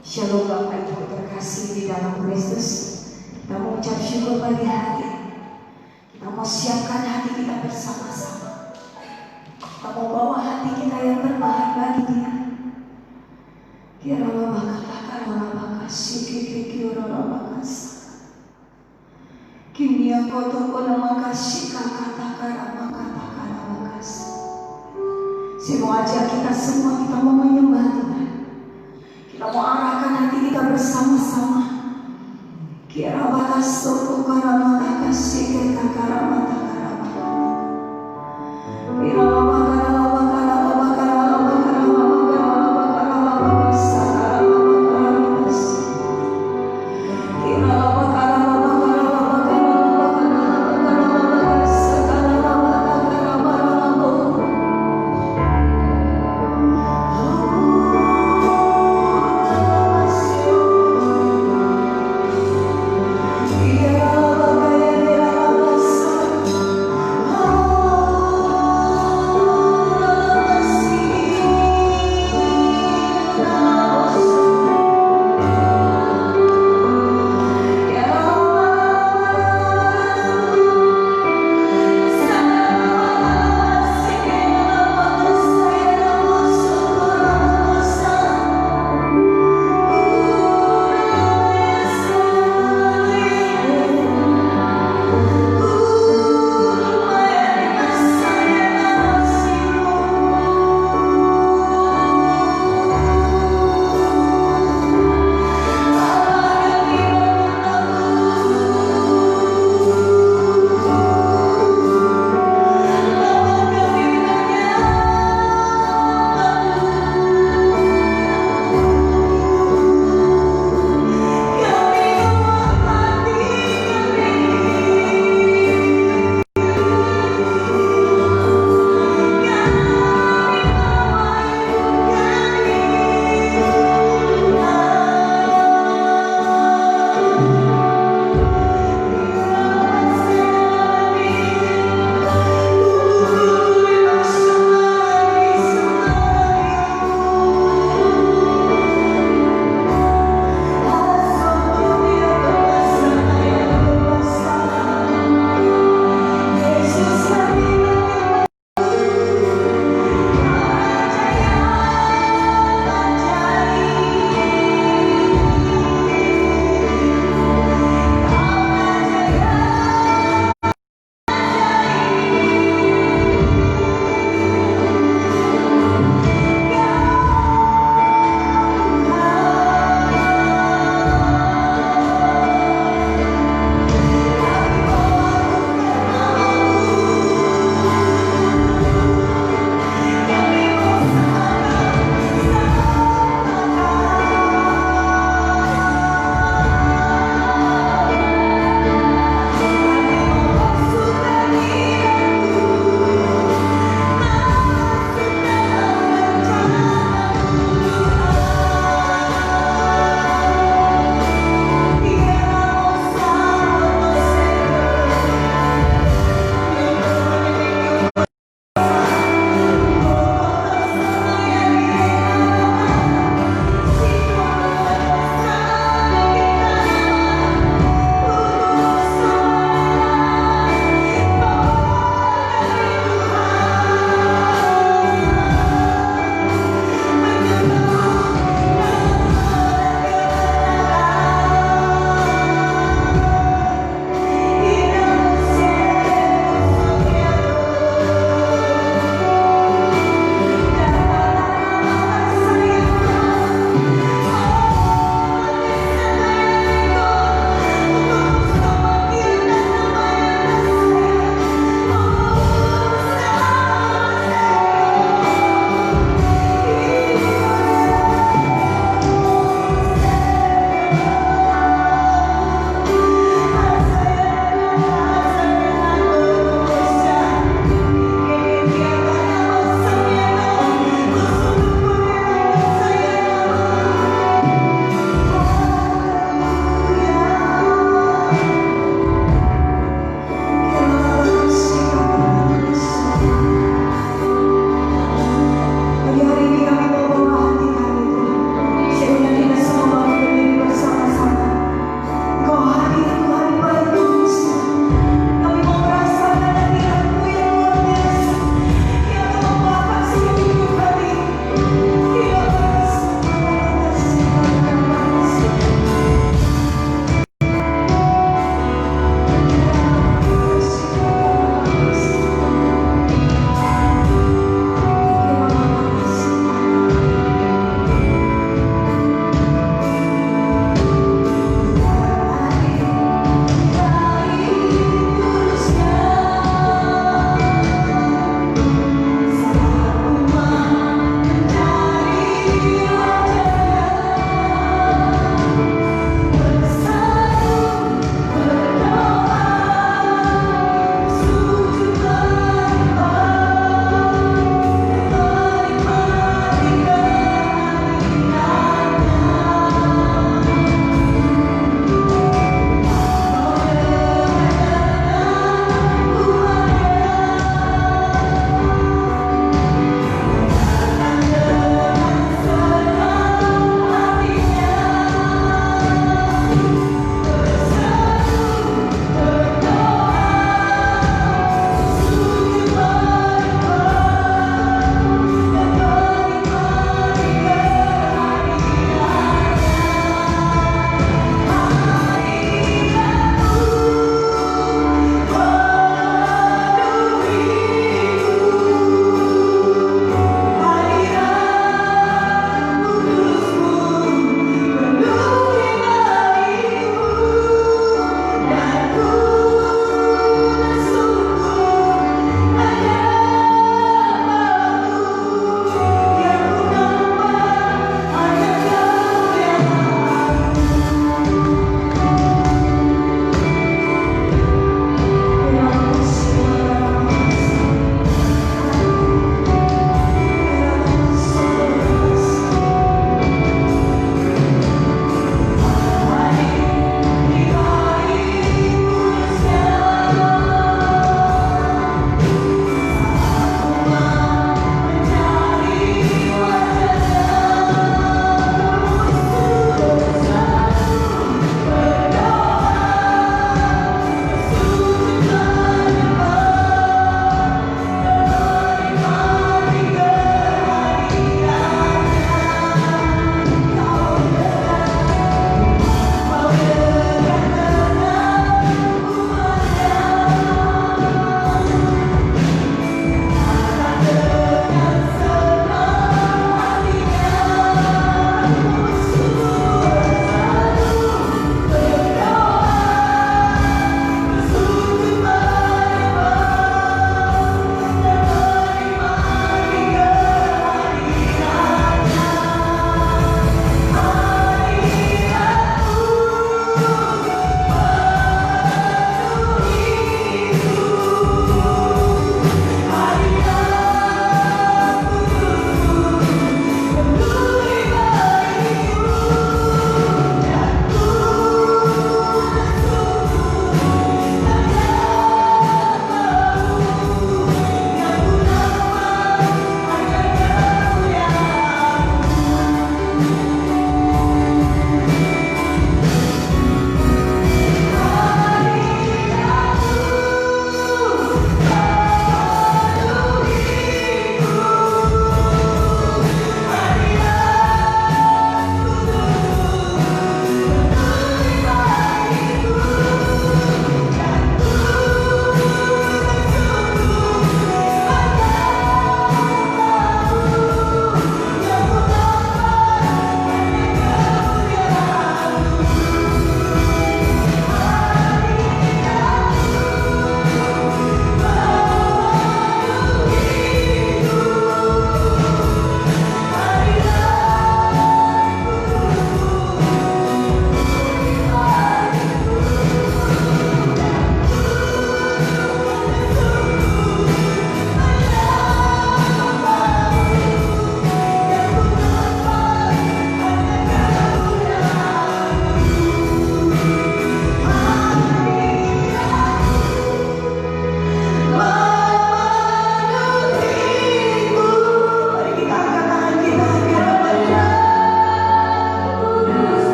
Shalom Bapak Ibu terkasih di dalam Kristus. Kita mengucap syukur pagi hari. Kita mau siapkan hati kita bersama-sama. Kita mau bawa hati kita yang terbaik bagi Dia. Kira bakal kasih kira Kimia foto kono makasih kata-kata makasih. Saya mau ajak kita semua, kita mau menyembah Tuhan. Kita mau arahkan hati kita bersama-sama. Kira bakas toko karama kasih karama Kira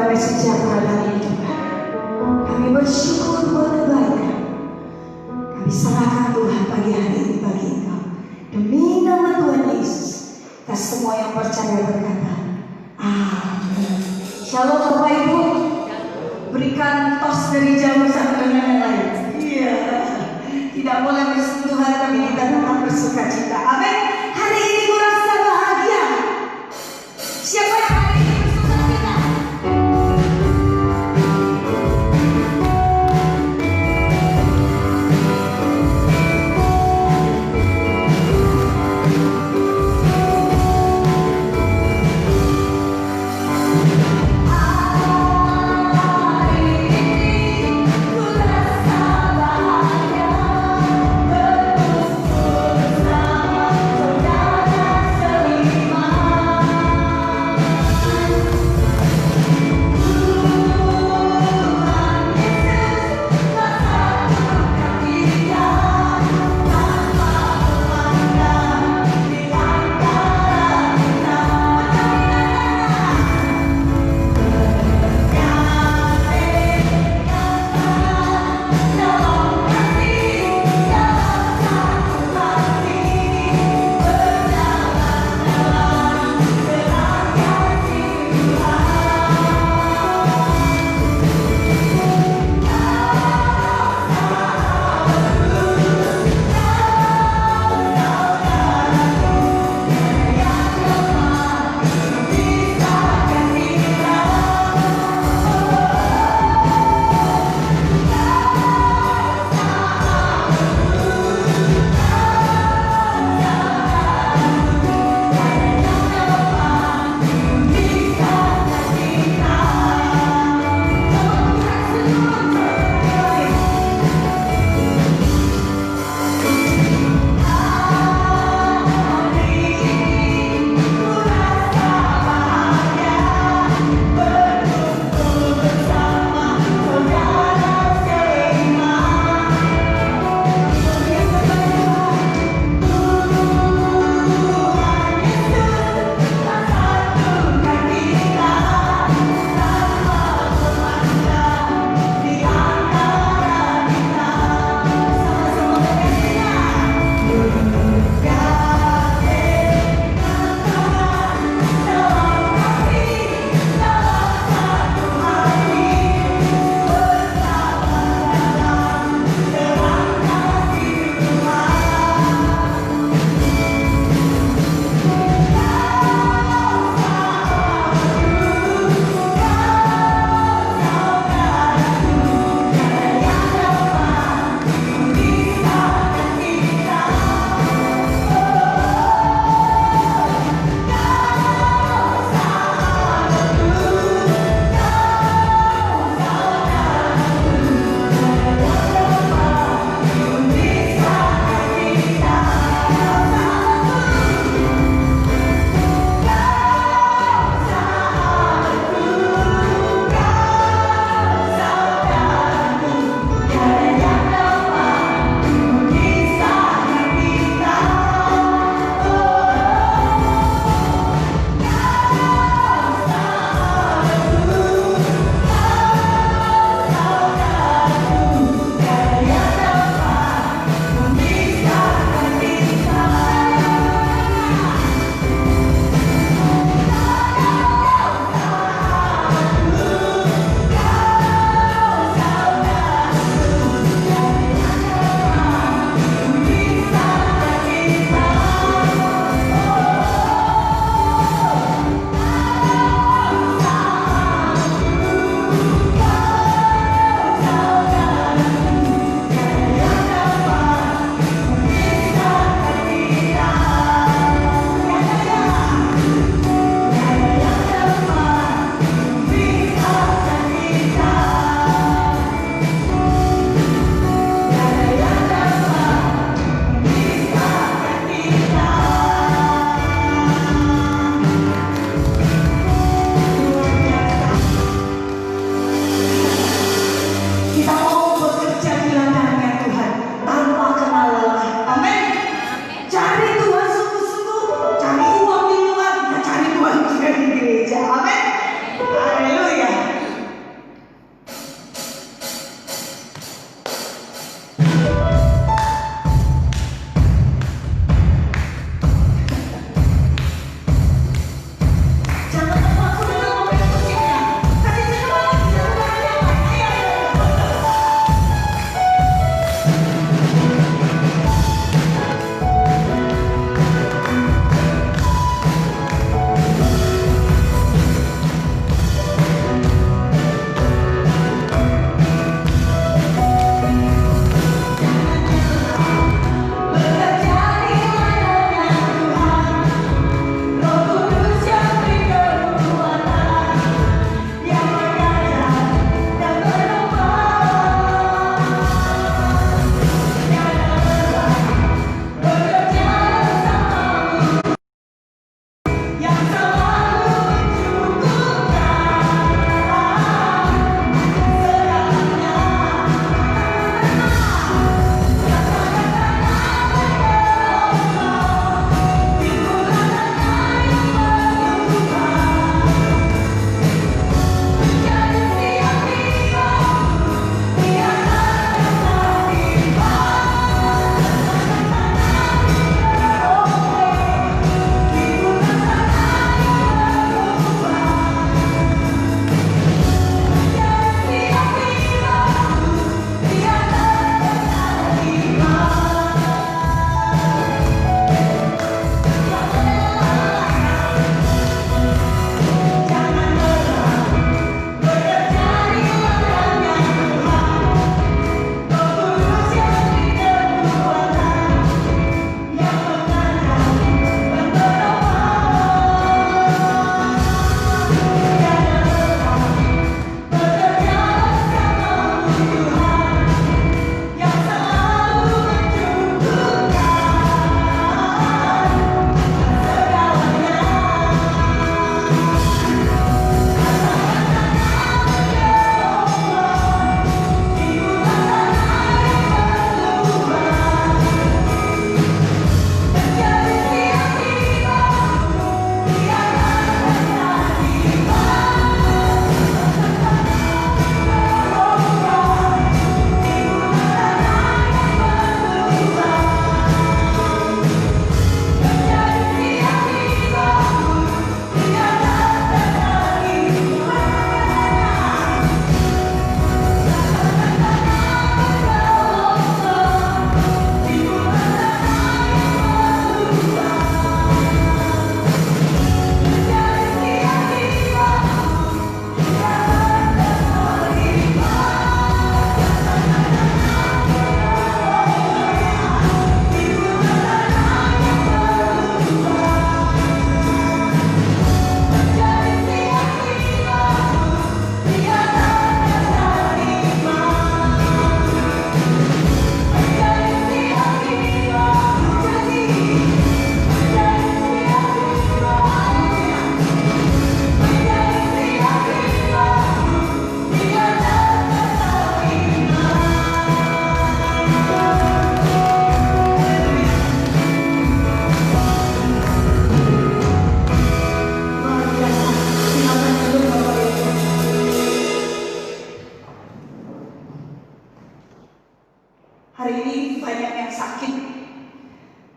damai sejahtera dalam Tuhan. Kami bersyukur buat kebaikan. Kami serahkan Tuhan pagi hari ini bagi Engkau. Demi nama Tuhan Yesus, kita semua yang percaya berkata, amin. Shalom Bapak Ibu. Berikan tos dari jauh satu dengan yang lain. Iya. Tidak boleh bersentuhan, tapi kita tetap bersuka cita. Amin. Hari ini merasa bahagia. Siapa yang hari ini bersuka cita? Bersama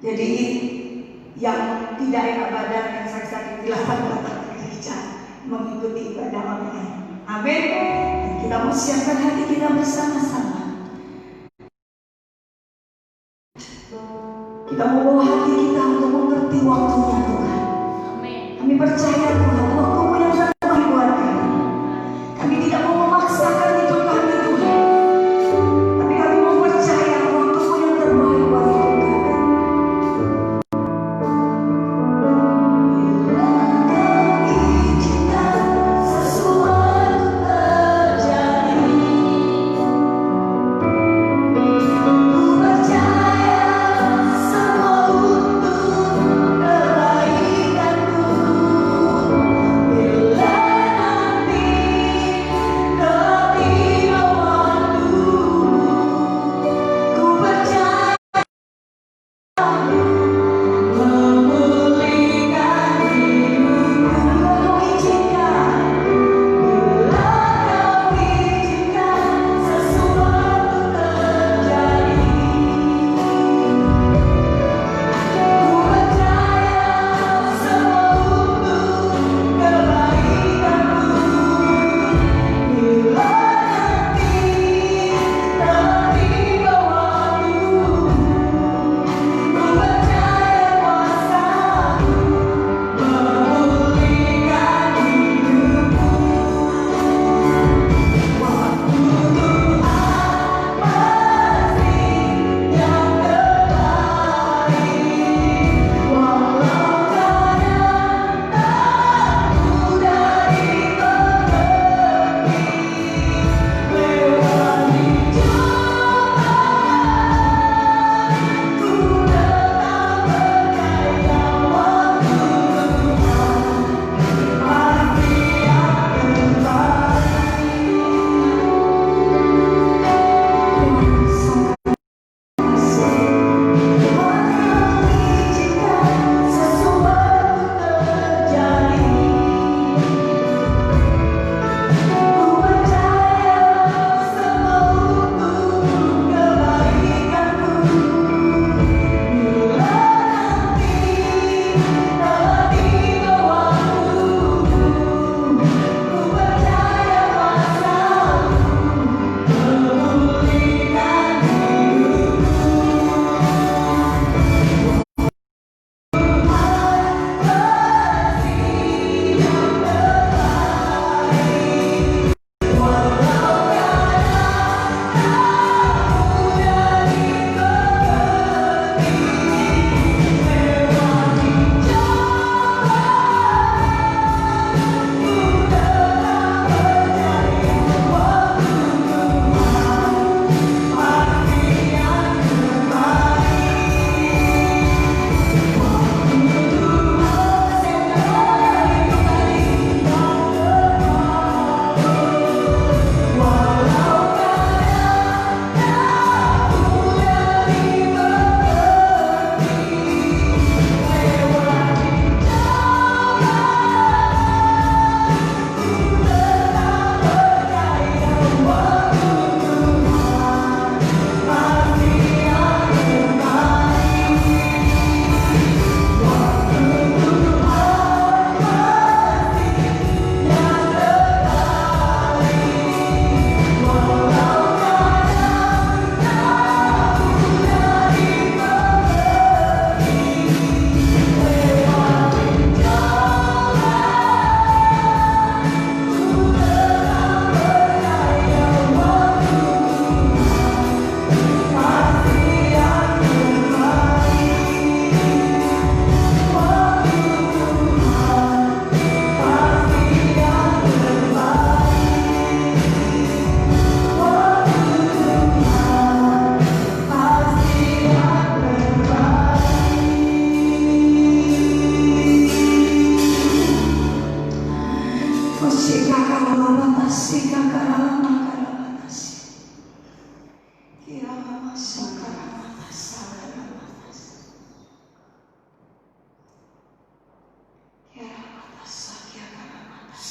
Jadi yang tidak enak badan, yang sakit-sakit silahkan datang ke gereja mengikuti ibadah online. Amin. Kita mau siapkan hati kita bersama-sama. Kita mau bawa hati kita untuk mengerti waktunya Tuhan. Amin. Kami percaya Tuhan, waktumu yang terbaik buat kami. Kami tidak mau memaksakan hidup kami Tuhan, tapi kami mau percaya waktumu yang terbaik buat hidup kami.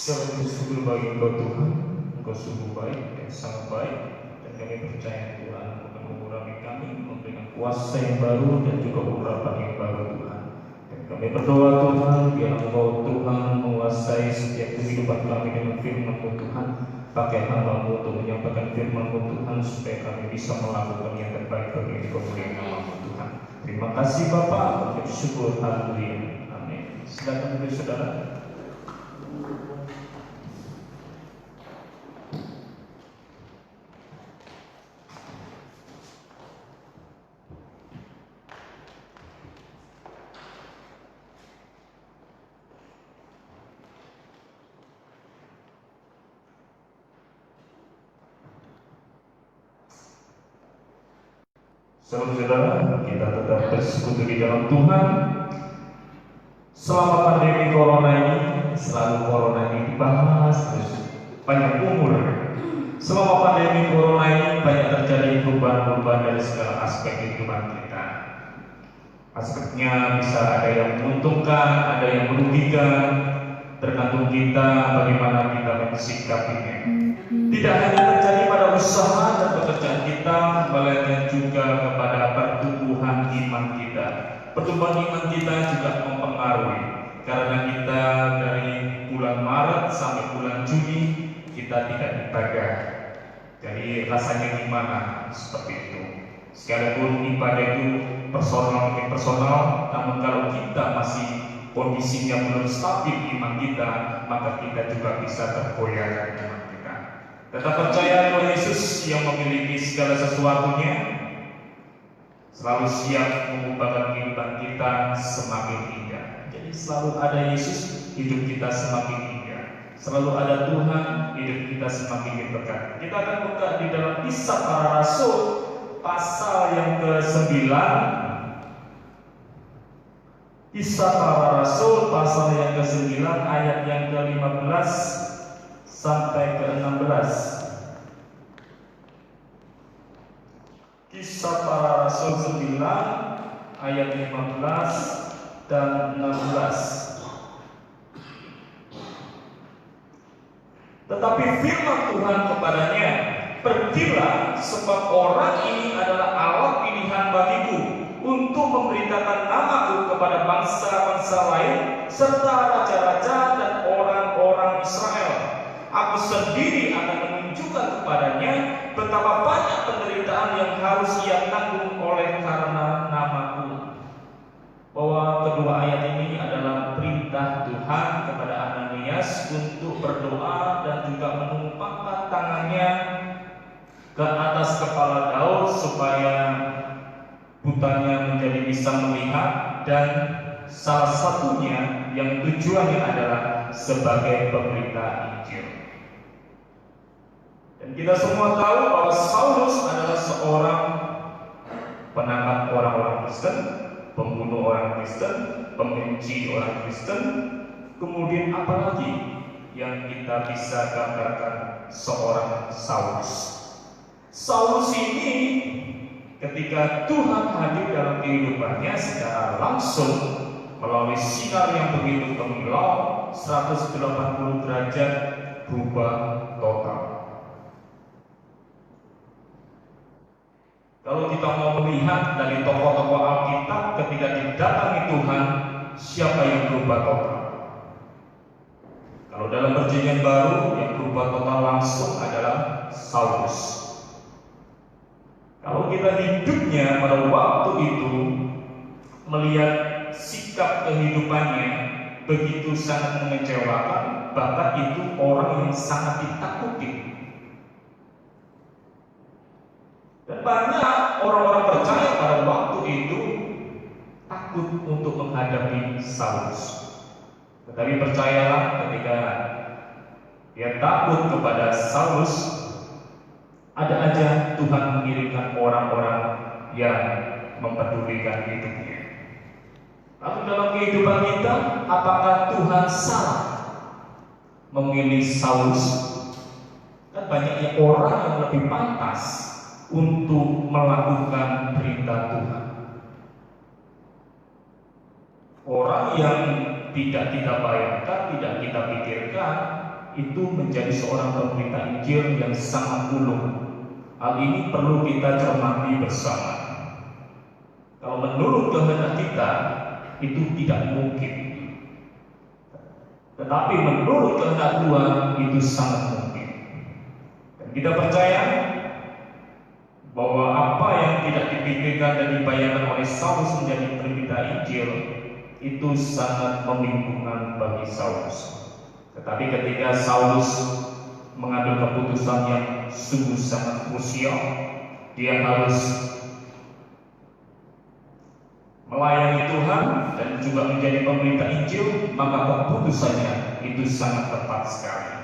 Segala bersyukur bagi Engkau Tuhan, Engkau sungguh baik dan sangat baik, dan kami percaya Tuhan akan mengurangi kami, memberikan kuasa yang baru dan juga urapan yang baru Tuhan. Dan kami berdoa Tuhan, biar Engkau Tuhan menguasai setiap kehidupan kami dengan firman-Mu Tuhan. Pakai hamba-Mu untuk menyampaikan firman-Mu Tuhan, supaya kami bisa melakukan yang terbaik bagi kemuliaan nama-Mu Tuhan. Terima kasih Bapa, kami syukur, haleluya, amin. Silakan beri saudara. Saudara-saudara, kita tetap bersekutu di dalam Tuhan. Selama pandemi corona ini, selalu corona ini dibahas terus, banyak umur. Selama pandemi corona ini banyak terjadi perubahan-perubahan dari segala aspek kehidupan kita. Aspeknya bisa ada yang menguntungkan, ada yang merugikan, tergantung kita bagaimana kita mensikapinya. Tidak hanya terjadi pada usaha dan pekerjaan kita, melainkan juga kepada pertumbuhan iman kita. Pertumbuhan iman kita juga mempengaruhi, karena kita dari bulan Maret sampai bulan Juni kita tidak ibadah. Jadi rasanya gimana seperti itu? Sekalipun ibadah itu personal demi personal, namun kalau kita masih kondisinya belum stabil iman kita, maka kita juga bisa tergoyahkan iman kita. Tetap percaya bahwa Yesus yang memiliki segala sesuatunya, selalu siap mengubahkan kehidupan kita semakin indah. Jadi selalu ada Yesus, hidup kita semakin indah. Selalu ada Tuhan, hidup kita semakin berkat. Kita akan buka di dalam Kisah Para Rasul pasal yang ke-9. Kisah Para Rasul pasal yang ke-9 ayat yang ke-15 sampai ke-16. Kisah Para Rasul 9 ayat 15 dan 16. Tetapi firman Tuhan kepadanya, "Pergilah, sebab orang ini adalah alat pilihan bagiku untuk memberitakan namaku kepada bangsa-bangsa lain serta raja-raja dan orang-orang Israel. Aku sendiri akan menunjukkan kepadanya betapa banyak penderitaan yang harus ia tanggung oleh karena namaku." Bahwa kedua ayat ini adalah perintah Tuhan kepada Ananias untuk berdoa dan juga menumpangkan tangannya ke atas kepala Daud supaya butanya menjadi bisa melihat, dan salah satunya yang tujuannya adalah sebagai pemberita Injil. Dan kita semua tahu bahwa Saulus adalah seorang penangkap orang-orang Kristen, pembunuh orang Kristen, pembenci orang Kristen. Kemudian apalagi yang kita bisa gambarkan seorang Saulus? Saulus ini ketika Tuhan hadir dalam kehidupannya secara langsung melalui sinar yang begitu gemilang 180 derajat, berubah total. Kalau kita mau melihat dari tokoh-tokoh Alkitab ketika didatangi Tuhan, siapa yang berubah total? Kalau dalam Perjanjian Baru yang berubah total langsung adalah Saulus. Kalau kita hidupnya pada waktu itu melihat sikap kehidupannya begitu sangat mengecewakan, bahkan itu orang yang sangat ditakuti. Dan banyak orang-orang percaya pada waktu itu takut untuk menghadapi Saulus. Tetapi percayalah, ketika dia takut kepada Saulus, ada aja Tuhan mengirimkan orang-orang yang mempedulikan hidupnya. Lalu dalam kehidupan kita, apakah Tuhan salah memilih Saulus? Kan banyaknya orang yang lebih pantas untuk melakukan perintah Tuhan. Orang yang tidak kita bayangkan, tidak kita pikirkan, itu menjadi seorang pemberita Injil yang sangat ulung, Hal ini perlu kita cermati bersama. Kalau menurut kehendak kita itu tidak mungkin, tetapi menurut kehendak Tuhan itu sangat mungkin. Dan kita percaya bahwa apa yang tidak dipikirkan dan dibayangkan oleh Saulus menjadi pemberita Injil itu sangat membingungkan bagi Saulus. Tetapi ketika Saulus mengambil keputusan yang sungguh sangat krusial, dia harus melayani Tuhan dan juga menjadi pemberita Injil, maka keputusannya itu sangat tepat sekali.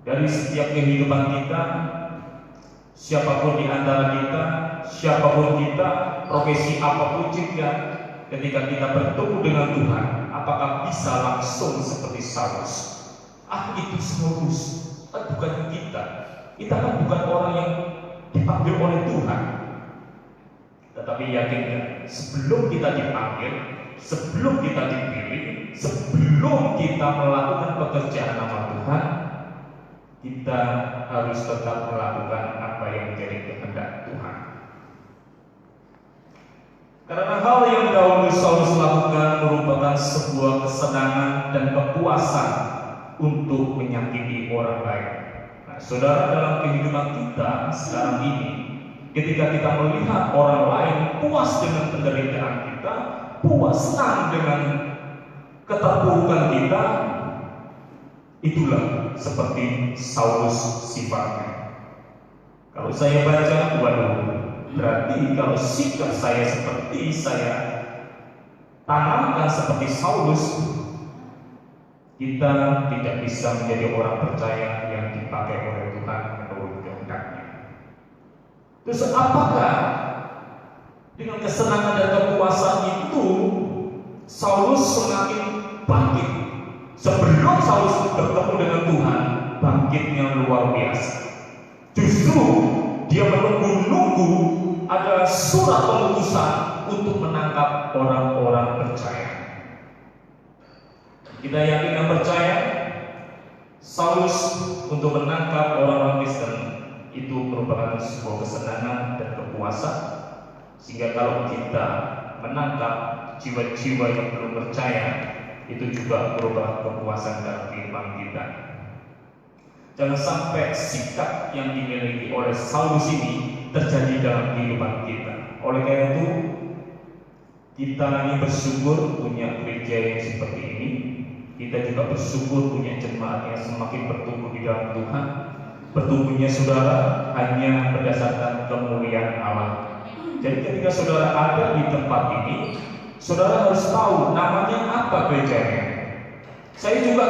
Dari setiap kehidupan kita, siapapun di antara kita, siapapun kita, profesi apapun juga, ketika kita bertemu dengan Tuhan, apakah bisa langsung seperti Saulus? Itu Saulus, bukan kita. Kita kan bukan orang yang dipanggil oleh Tuhan. Tetapi yakinkan, sebelum kita dipanggil, sebelum kita dipilih, sebelum kita melakukan pekerjaan nama Tuhan, kita harus tetap melakukan apa yang menjadi kehendak Tuhan. Karena hal yang dahulu Saulus lakukan merupakan sebuah kesenangan dan kepuasan untuk menyakiti orang lain. Nah, saudara, dalam kehidupan kita sekarang ini, ketika kita melihat orang lain puas dengan penderitaan kita, puas senang dengan keterpurukan kita, itulah seperti Saulus sifatnya. Kalau saya baca, waduh, berarti kalau sikap saya seperti saya tanamkan seperti Saulus, kita tidak bisa menjadi orang percaya yang dipakai oleh Tuhan menurut kehendaknya. Terus apakah dengan kesenangan dan kepuasan itu Saulus semakin bangkit? Sebelum Saulus bertemu dengan Tuhan, bangkitnya luar biasa. Justru dia menunggu-nunggu ada surat pemutusan untuk menangkap orang-orang percaya. Kita yakin dan percaya Saulus untuk menangkap orang-orang Kristen itu merupakan sebuah kesenangan dan kepuasan, sehingga kalau kita menangkap jiwa-jiwa yang belum percaya, itu juga merupakan kepuasan dalam kehidupan kita. Jangan sampai sikap yang dimiliki oleh Saulus ini terjadi dalam kehidupan kita. Oleh karena itu, kita ini bersyukur punya gereja yang seperti ini. Kita juga bersyukur punya jemaat yang semakin bertumbuh di dalam Tuhan. Bertumbuhnya saudara hanya berdasarkan kemuliaan Allah. Jadi ketika saudara ada di tempat ini, saudara harus tahu namanya apa gerejanya. Saya juga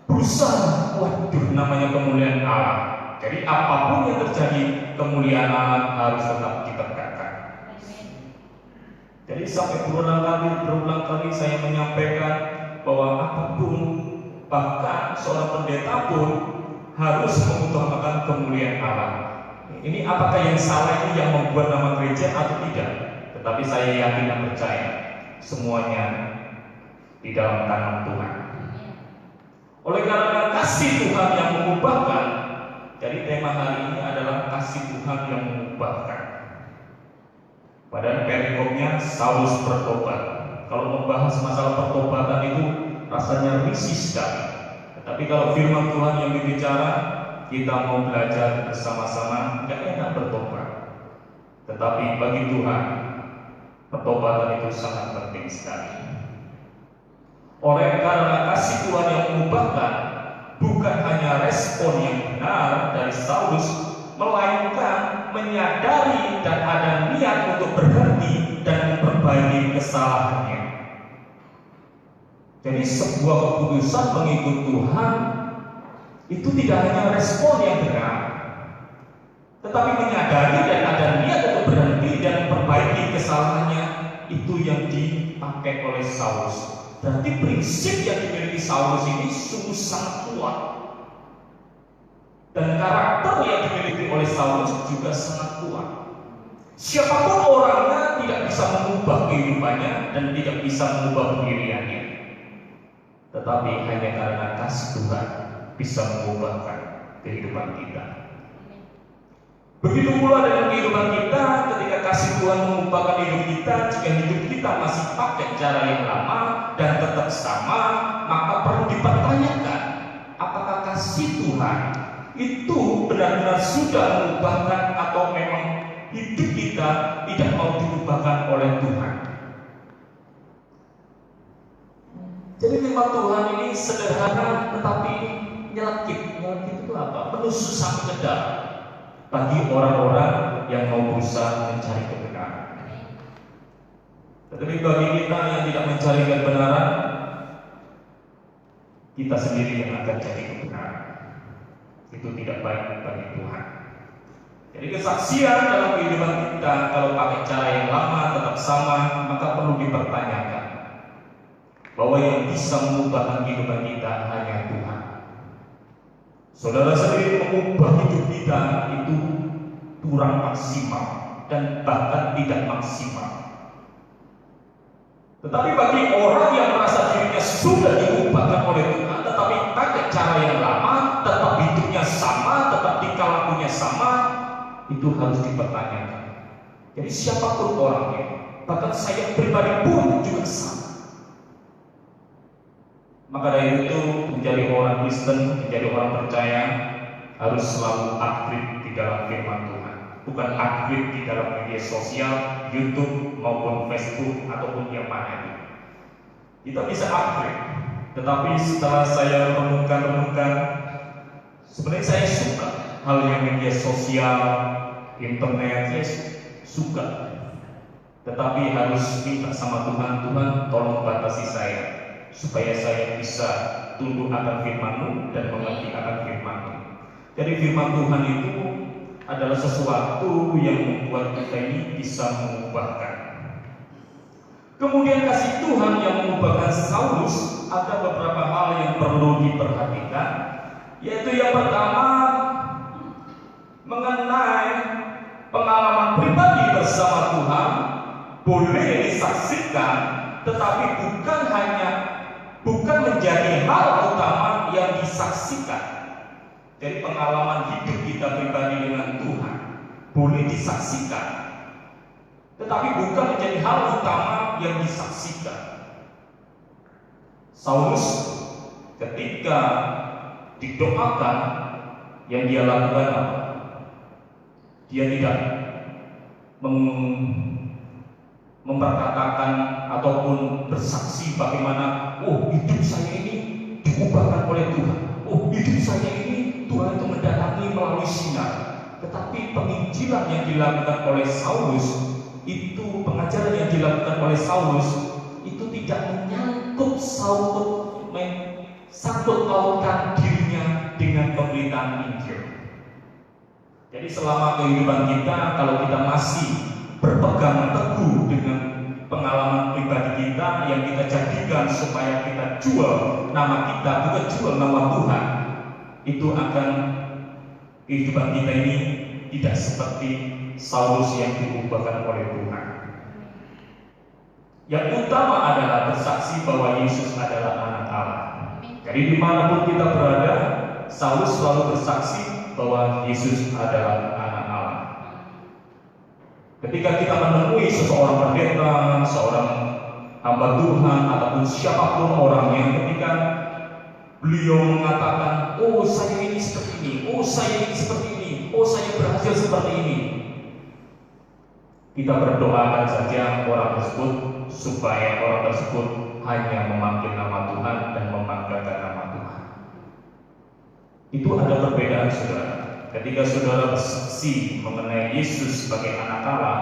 berusaha, waduh, namanya kemuliaan Allah. Jadi apapun yang terjadi, kemuliaan Allah harus tetap ditegakkan. Jadi sampai berulang kali saya menyampaikan bahwa apapun, bahkan seorang pendeta pun harus mengutamakan kemuliaan Allah. Ini apakah yang salah ini yang membuat nama gereja atau tidak? Tetapi saya yakin dan percaya semuanya di dalam tangan Tuhan. Oleh karena kasih Tuhan yang mengubahkan, jadi tema hari ini adalah kasih Tuhan yang mengubahkan. Pada perikopnya Saulus bertobat. Kalau membahas masalah pertobatan itu rasanya risih sekali. Tetapi kalau firman Tuhan yang berbicara, kita mau belajar bersama-sama, nggak enak bertobat. Tetapi bagi Tuhan, pertobatan itu sangat penting sekali. Oleh karena kasih Tuhan yang mengubahkan, bukan hanya respon yang benar dari Saulus, melainkan menyadari dan ada niat untuk berhenti dan memperbaiki kesalahannya. Jadi sebuah keputusan mengikut Tuhan itu tidak hanya respon yang benar, tetapi menyadari dan ada niat untuk berhenti dan memperbaiki kesalahannya. Itu yang dipakai oleh Saulus. Berarti prinsip yang dimiliki Saulus ini sungguh sangat kuat. Dan karakter yang dimiliki oleh Saulus juga sangat kuat. Siapapun orangnya tidak bisa mengubah kehidupannya dan tidak bisa mengubah pendiriannya. Tetapi hanya karena kasih Tuhan bisa mengubahkan kehidupan kita. Begitu pula dengan kehidupan kita, ketika kasih Tuhan mengubahkan hidup kita, jika hidup kita masih pakai cara yang lama dan tetap sama, maka perlu dipertanyakan, apakah kasih Tuhan itu benar-benar sudah mengubahkan atau memang hidup kita tidak mau diubahkan oleh Tuhan. Jadi firman Tuhan ini sederhana tetapi nyelekit. Nyelekit itu apa? Menusuk sampai ke dalam bagi orang-orang yang mau berusaha mencari kebenaran. Tetapi bagi kita yang tidak mencari kebenaran, kita sendiri yang akan cari kebenaran. Itu tidak baik bagi Tuhan. Jadi kesaksian dalam kehidupan kita kalau pakai cara yang lama tetap sama, maka perlu dipertanyakan bahwa yang bisa mengubahkan kehidupan kita hanya Tuhan. Saudara sendiri mengubah hidup kita itu kurang maksimal dan bahkan tidak maksimal. Tetapi bagi orang yang merasa dirinya sudah diubahkan oleh Tuhan, tetapi pakai cara yang lama, tetap hidupnya sama, tetap tingkah lakunya sama, itu harus dipertanyakan. Jadi siapapun orangnya, bahkan saya pribadi pun juga sama. Maka dari itu menjadi orang Kristen, menjadi orang percaya harus selalu aktif di dalam firman Tuhan, bukan aktif di dalam media sosial, YouTube maupun Facebook ataupun yang mana. Kita bisa aktif, tetapi setelah saya renungkan, sebenarnya saya suka hal yang media sosial, internet, saya suka. Tetapi harus minta sama Tuhan, Tuhan tolong batasi saya, supaya saya bisa tunduk akan firman-Mu dan mengerti akan firman-Mu. Jadi firman Tuhan itu adalah sesuatu yang membuat kita ini bisa mengubahkan. Kemudian kasih Tuhan yang mengubahkan Saulus, ada beberapa hal yang perlu diperhatikan, yaitu yang pertama mengenai pengalaman pribadi bersama Tuhan boleh disaksikan, tetapi bukan menjadi hal utama yang disaksikan. Jadi pengalaman hidup kita pribadi dengan Tuhan boleh disaksikan, tetapi bukan menjadi hal utama yang disaksikan. Saulus ketika didoakan, yang dia lakukan apa? Dia tidak memperkatakan ataupun bersaksi bagaimana, oh hidup saya ini diubahkan oleh Tuhan, oh hidup saya ini Tuhan itu mendatangi melalui sinar. Tetapi penginjilan yang dilakukan oleh Saulus itu, pengajaran yang dilakukan oleh Saulus itu tidak sangkut pautkan dirinya dengan pemberitaan Injil. Jadi selama kehidupan kita, kalau kita masih berpegang teguh dengan pengalaman pribadi kita yang kita jadikan supaya kita jual nama kita, bukan jual nama Tuhan, itu akan kehidupan kita ini tidak seperti Saulus yang diubahkan oleh Tuhan. Yang utama adalah bersaksi bahwa Yesus adalah anak Allah. Jadi dimanapun kita berada, Saulus selalu bersaksi bahwa Yesus adalah anak Allah. Ketika kita menemui seseorang pendeta, seorang hamba Tuhan, ataupun siapapun orangnya, ketika beliau mengatakan, oh saya ini seperti ini, oh saya ini seperti ini, oh saya berhasil seperti ini, kita berdoakan saja orang tersebut supaya orang tersebut hanya memanggil nama Tuhan dan membanggakan nama Tuhan. Itu ada perbedaan, saudara. Ketika saudara bersaksi mengenai Yesus sebagai anak Allah,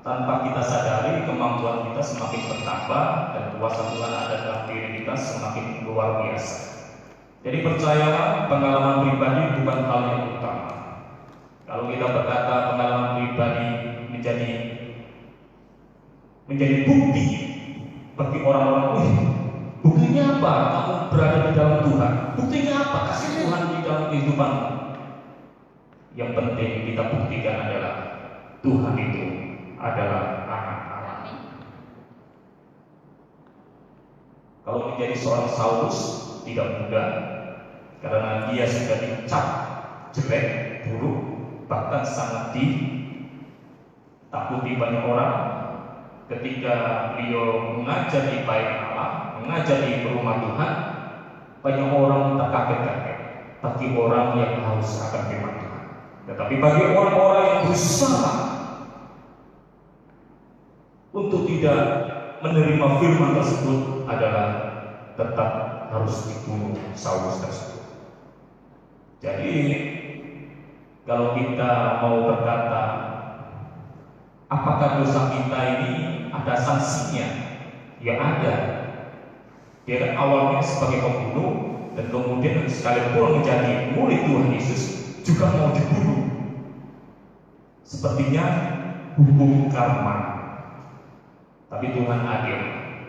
tanpa kita sadari kemampuan kita semakin bertambah dan kuasa Tuhan ada dalam diri kita semakin luar biasa. Jadi percayalah, pengalaman pribadi bukan hal yang utama. Kalau kita berkata pengalaman pribadi menjadi bukti bagi orang-orang, buktinya apa kamu berada di dalam Tuhan? Buktinya apa kasih Tuhan di dalam kehidupanmu? Yang penting kita buktikan adalah Tuhan itu adalah anak Allah. Kalau menjadi seorang Saulus tidak mudah, karena dia sudah dicap jelek, buruk, bahkan sangat ditakuti banyak orang. Ketika beliau mengajar di Bait Allah, mengajar di rumah Tuhan, banyak orang terkaget-kaget bagi orang yang haus akan firman Tuhan. Tetapi bagi orang-orang yang berusaha untuk tidak menerima firman tersebut adalah tetap harus dibunuh Saulus tersebut. Jadi kalau kita mau berkata apakah dosa kita ini ada sanksinya? Ya ada. Dia kan awalnya sebagai pembunuh dan kemudian sekalipun menjadi murid Tuhan Yesus juga mau dibunuh. Sepertinya hukum karma. Tapi Tuhan adil.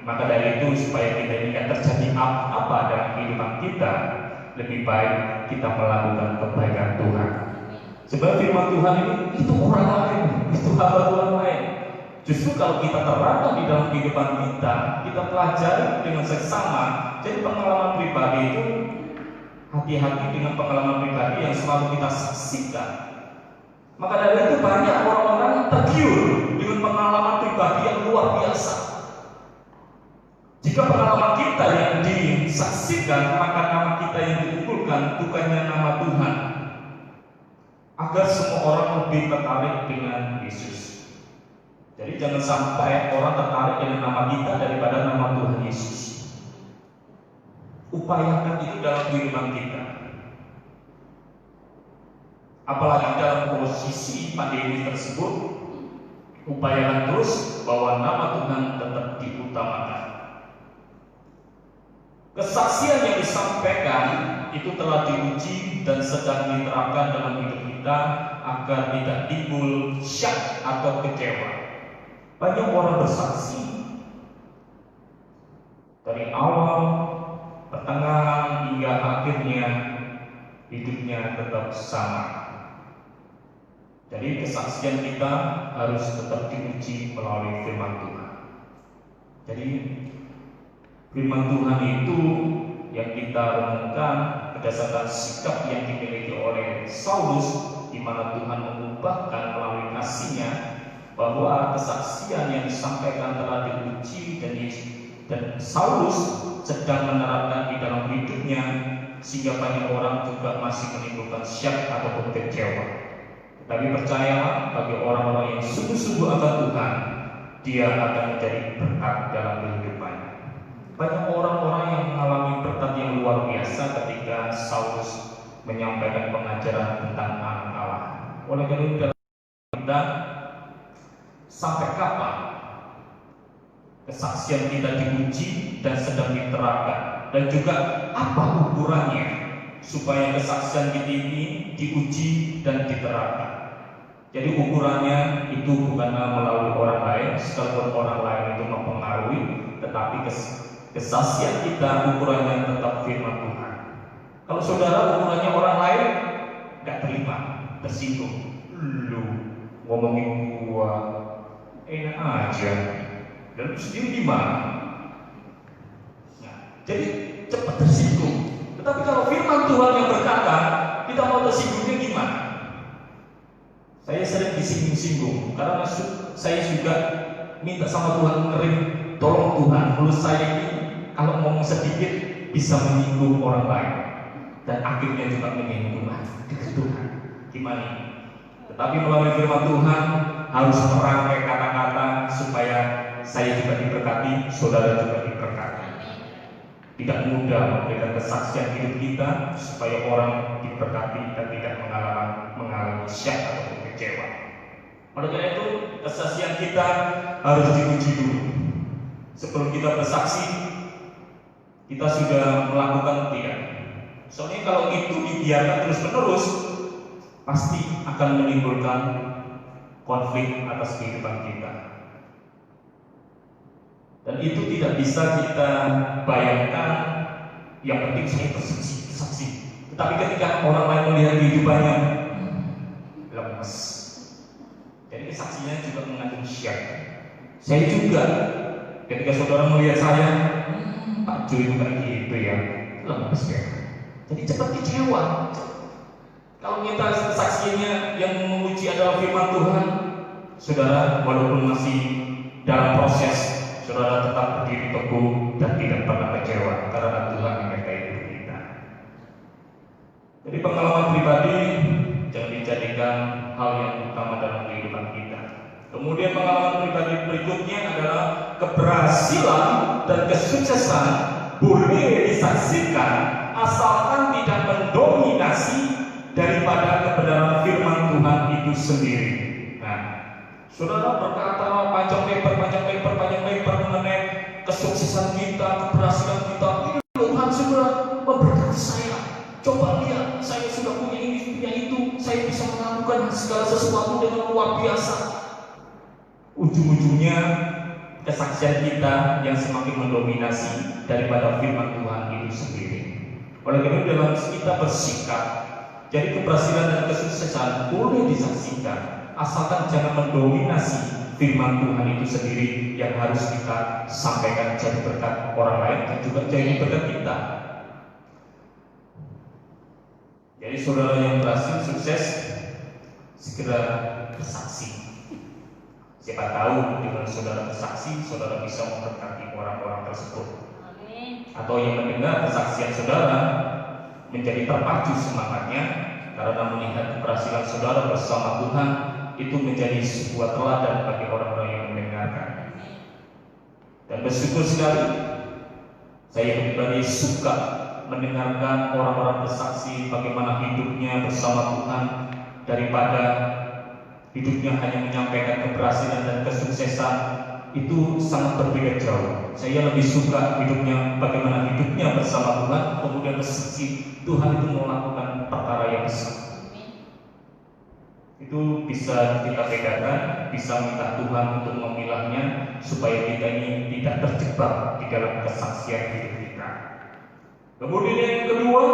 Maka dari itu supaya kita ini tidak terjadi apa-apa dalam kehidupan kita, lebih baik kita melakukan kebaikan Tuhan. Sebab firman Tuhan ini itu orang lain, itu hamba Tuhan lain. Justru kalau kita terapkan di dalam kehidupan kita, kita pelajari dengan seksama. Jadi pengalaman pribadi itu hati-hati dengan pengalaman pribadi yang selalu kita saksikan. Maka dari itu banyak orang-orang yang tergiur dengan pengalaman pribadi yang luar biasa. Jika pengalaman kita yang disaksikan, maka nama kita yang diunggulkan bukannya nama Tuhan. Agar semua orang lebih tertarik dengan Yesus. Jadi jangan sampai orang tertarik dengan nama kita daripada nama Tuhan Yesus. Upayakan itu dalam kehidupan kita. Apalagi dalam posisi pandemi tersebut, upayakan terus bahwa nama Tuhan tetap diutamakan. Kesaksian yang disampaikan itu telah diuji dan sedang diterapkan dalam hidup kita agar tidak timbul syak atau kecewa. Banyak orang bersaksi dari awal, pertengahan hingga akhirnya hidupnya tetap sama. Jadi kesaksian kita harus tetap diuji melalui firman Tuhan. Jadi firman Tuhan itu yang kita renungkan berdasarkan sikap yang dimiliki oleh Saulus, di mana Tuhan mengubahkan melalui kasih-Nya bahwa kesaksian yang disampaikan telah diuji dan Saulus sedang menerapkan di dalam hidupnya, sehingga banyak orang juga masih menimbulkan syak ataupun kecewa. Tapi percayalah, bagi orang-orang yang sungguh-sungguh akan Tuhan, dia akan menjadi berkat dalam kehidupannya. Banyak orang-orang yang mengalami berkat yang luar biasa ketika Saulus menyampaikan pengajaran tentang anak Allah. Oleh karena itu dalam kita, sampai kapan kesaksian kita diuji dan sedang diterapkan, dan juga apa ukurannya supaya kesaksian kita ini diuji dan diterapkan. Jadi ukurannya itu bukanlah melalui orang lain, sekalipun orang lain itu mempengaruhi, tetapi kesaksian kita ukurannya tetap firman Tuhan. Kalau saudara ukurannya orang lain, nggak terima, tersinggung. Lu ngomongin gua enak aja, dan lu sendiri gimana? Nah, jadi cepat tersinggung. Tetapi kalau firman Tuhan yang berkata, kita mau tersinggungnya gimana? Saya sering disinggung-singgung karena saya juga minta sama Tuhan ngering, tolong Tuhan, mulut saya ini kalau ngomong sedikit bisa menyinggung orang lain dan akhirnya juga menyinggung Tuhan. Gimana? Tetapi melalui firman Tuhan harus merangkai kata-kata supaya saya juga diberkati, saudara juga diberkati. Tidak mudah memberikan kesaksian hidup kita supaya orang diberkati dan tidak mengalami syak atau kecewa. Oleh karena itu, kesaksian kita harus diuji dulu. Sebelum kita bersaksi, kita sudah melakukan tidak. Soalnya kalau itu dibiarkan terus-menerus, pasti akan menimbulkan konflik atas kehidupan kita. Dan itu tidak bisa kita bayangkan. Yang penting saya bersaksi. Tetapi ketika orang lain melihat kehidupannya, lemes. Jadi kesaksiannya juga mengandung syak. Saya juga, ketika saudara melihat saya, Pak Joy bukan gitu ya, lemes ya. Jadi cepat kecewa. Kalau kita kesaksiannya yang memuji adalah firman Tuhan, saudara, walaupun masih dalam proses, saudara tetap berdiri teguh dan tidak pernah kecewa karena Tuhan menyertai hidup kita. Jadi pengalaman pribadi jangan dijadikan hal yang utama dalam kehidupan kita. Kemudian pengalaman pribadi berikutnya adalah keberhasilan dan kesuksesan boleh disaksikan asalkan tidak mendominasi daripada kebenaran firman Tuhan itu sendiri. Nah, saudara berkata panjang lebar mengenai kesuksesan kita, keberhasilan kita. Ini Tuhan sudah memberkati saya. Coba lihat, saya sudah punya ini, punya itu. Saya bisa melakukan segala sesuatu dengan luar biasa. Ujung-ujungnya kesaksian kita yang semakin mendominasi daripada firman Tuhan itu sendiri. Oleh karena itu dalam kita bersikap, jadi keberhasilan dan kesuksesan boleh disaksikan asalkan jangan mendominasi firman Tuhan itu sendiri yang harus kita sampaikan jadi berkat orang lain dan juga jadi berkat kita. Jadi saudara yang berhasil sukses segera bersaksi. Siapa tahu dengan saudara bersaksi, saudara bisa memberkati orang-orang tersebut. Amin. Atau yang mendengar kesaksian saudara menjadi terpacu semangatnya karena melihat keberhasilan saudara bersama Tuhan, itu menjadi sebuah teladan bagi orang-orang yang mendengarkan. Dan bersyukur sekali, saya pribadi suka mendengarkan orang-orang bersaksi bagaimana hidupnya bersama Tuhan daripada hidupnya hanya menyampaikan keberhasilan dan kesuksesan. Itu sangat berbeda jauh. Saya lebih suka hidupnya bagaimana hidupnya bersama Tuhan, kemudian bersaksi Tuhan itu melakukan perkara yang besar. Itu bisa kita bedakan, bisa minta Tuhan untuk memilahnya supaya kita ini tidak terjebak di dalam kesaksian hidup kita. Kemudian yang kedua,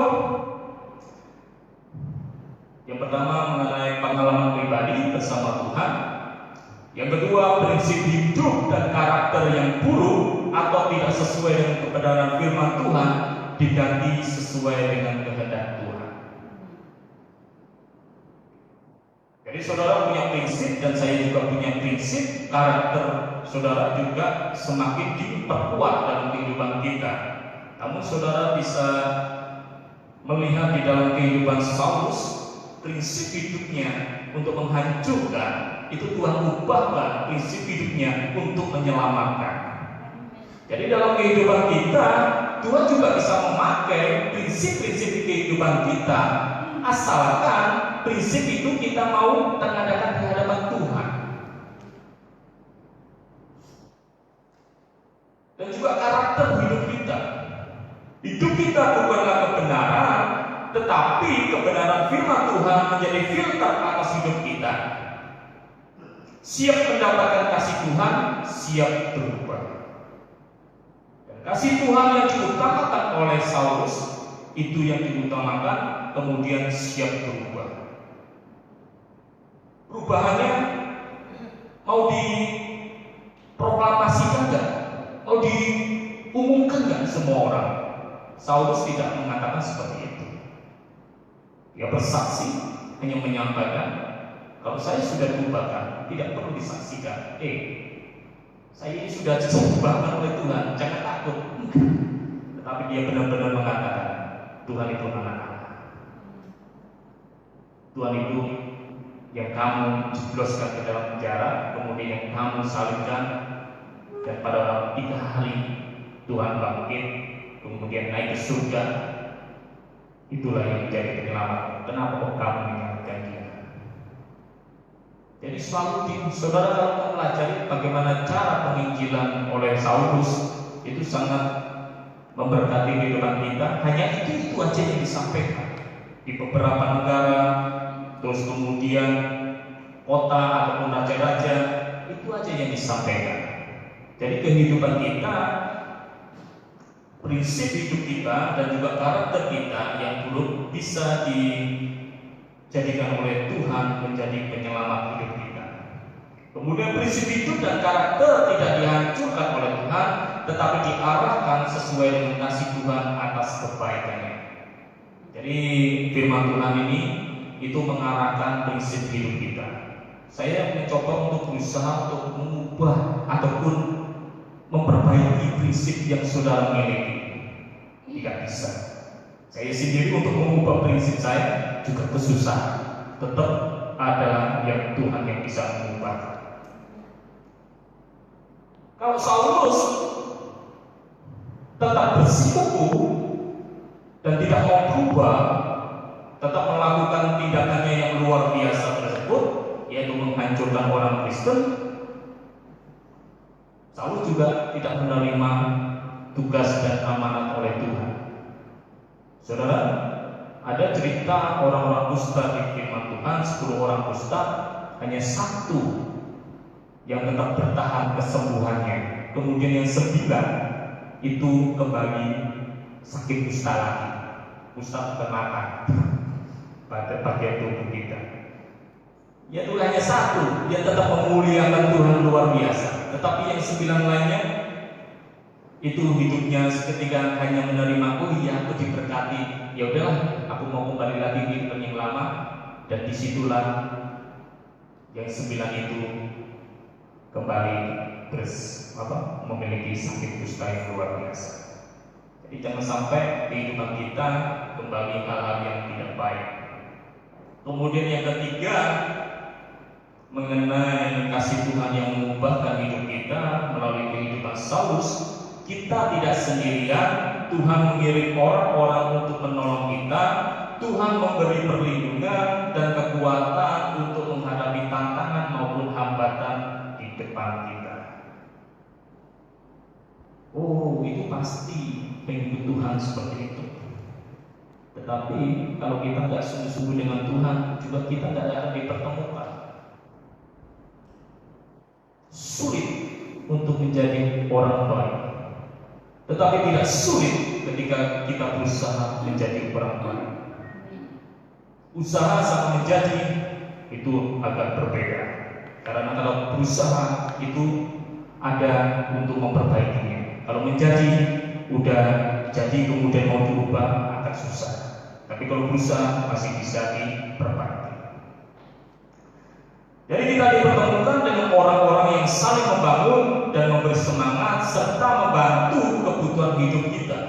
yang pertama mengenai pengalaman pribadi bersama Tuhan. Yang kedua, prinsip hidup dan karakter yang buruk atau tidak sesuai dengan kebenaran firman Tuhan diganti sesuai dengan kehendak Tuhan. Jadi saudara punya prinsip dan saya juga punya prinsip. Karakter saudara juga semakin diperkuat dalam kehidupan kita. Namun saudara bisa melihat di dalam kehidupan Saulus, prinsip hidupnya untuk menghancurkan, itu Tuhan ubahkan prinsip hidupnya untuk menyelamatkan. Jadi dalam kehidupan kita, Tuhan juga bisa memakai prinsip-prinsip di kehidupan kita, asalkan prinsip itu kita mau mengadakan di hadapan Tuhan. Dan juga karakter hidup kita. Hidup kita bukanlah kebenaran, tetapi kebenaran firman Tuhan menjadi filter atas hidup kita. Siap mendapatkan kasih Tuhan, siap berubah. Dan kasih Tuhan yang diutamakan oleh Saulus, itu yang diutamakan, kemudian siap berubah. Perubahannya mau diproklamasikan enggak? Mau diumumkan enggak semua orang? Saulus tidak mengatakan seperti itu. Dia bersaksi, hanya menyampaikan, kalau saya sudah diubahkan, tidak perlu disaksikan. Saya ini sudah diubahkan oleh Tuhan, jangan takut. Tetapi dia benar-benar mengatakan, Tuhan itu anak-anak. Tuhan itu yang kamu jebloskan ke dalam penjara, kemudian yang kamu salibkan, dan pada 3 hari Tuhan bangkit, kemudian naik ke surga. Itulah yang menjadi penyelamat. Kenapa kok kamu menyelamatkan dia? Jadi selalu saudara kalau mempelajari bagaimana cara penginjilan oleh Saulus, itu sangat memberkati kehidupan kita. Hanya itu aja yang disampaikan di beberapa negara, terus kemudian kota ataupun raja-raja, itu aja yang disampaikan. Jadi kehidupan kita, prinsip hidup kita dan juga karakter kita yang belum bisa dijadikan oleh Tuhan menjadi penyelamat hidup kita. Kemudian prinsip hidup dan karakter tidak dihancurkan oleh Tuhan, tetapi diarahkan sesuai dengan kasih Tuhan atas kebaikannya. Jadi firman Tuhan ini itu mengarahkan prinsip hidup kita. Saya mencoba untuk berusaha untuk mengubah ataupun memperbaiki prinsip yang saudara miliki. Tidak bisa. Saya sendiri untuk mengubah prinsip saya juga kesusahan. Tetap adalah yang Tuhan yang bisa mengubah. Kalau Saulus tetap bersikuku dan tidak mau berubah, tetap melakukan tindakannya yang luar biasa tersebut, yaitu menghancurkan orang Kristen, Saulus juga tidak menerima tugas dan amanat oleh Tuhan. Saudara, ada cerita orang-orang dusta di firman Tuhan, 10 orang dusta, hanya 1 yang tetap bertahan kesembuhannya. Kemudian yang 9 itu kembali sakit kusta lagi. Kusta kenakan pada bagian tubuh kita. Yaitu hanya 1 yang tetap memuliakan Tuhan luar biasa. Tetapi yang 9 lainnya itu hidupnya seketika hanya menerima, oh iya aku diberkati, ya udahlah aku mau kembali lagi ke yang lama. Dan disitulah yang 9 itu kembali memiliki sakit kusta yang luar biasa. Jadi jangan sampai kehidupan kita kembali hal-hal yang tidak baik. Kemudian yang ketiga, mengenai kasih Tuhan yang mengubahkan hidup kita melalui kehidupan Saulus. Kita tidak sendirian, Tuhan mengirim orang-orang untuk menolong kita. Tuhan memberi perlindungan dan kekuatan untuk menghadapi tantangan maupun hambatan di depan kita. Oh, itu pasti pengikut Tuhan seperti itu. Tetapi kalau kita nggak sungguh-sungguh dengan Tuhan, juga kita nggak akan dipertemukan. Sulit untuk menjadi orang baik. Tetapi tidak sulit ketika kita berusaha menjadi orang baik. Usaha sama menjadi itu agak berbeda. Karena kalau berusaha itu ada untuk memperbaikinya. Kalau menjadi udah jadi kemudian mau diubah akan susah. Tapi kalau berusaha masih bisa diperbaiki. Jadi kita dipertemukan dengan orang-orang yang saling membangun dan memberi semangat serta membantu kebutuhan hidup kita.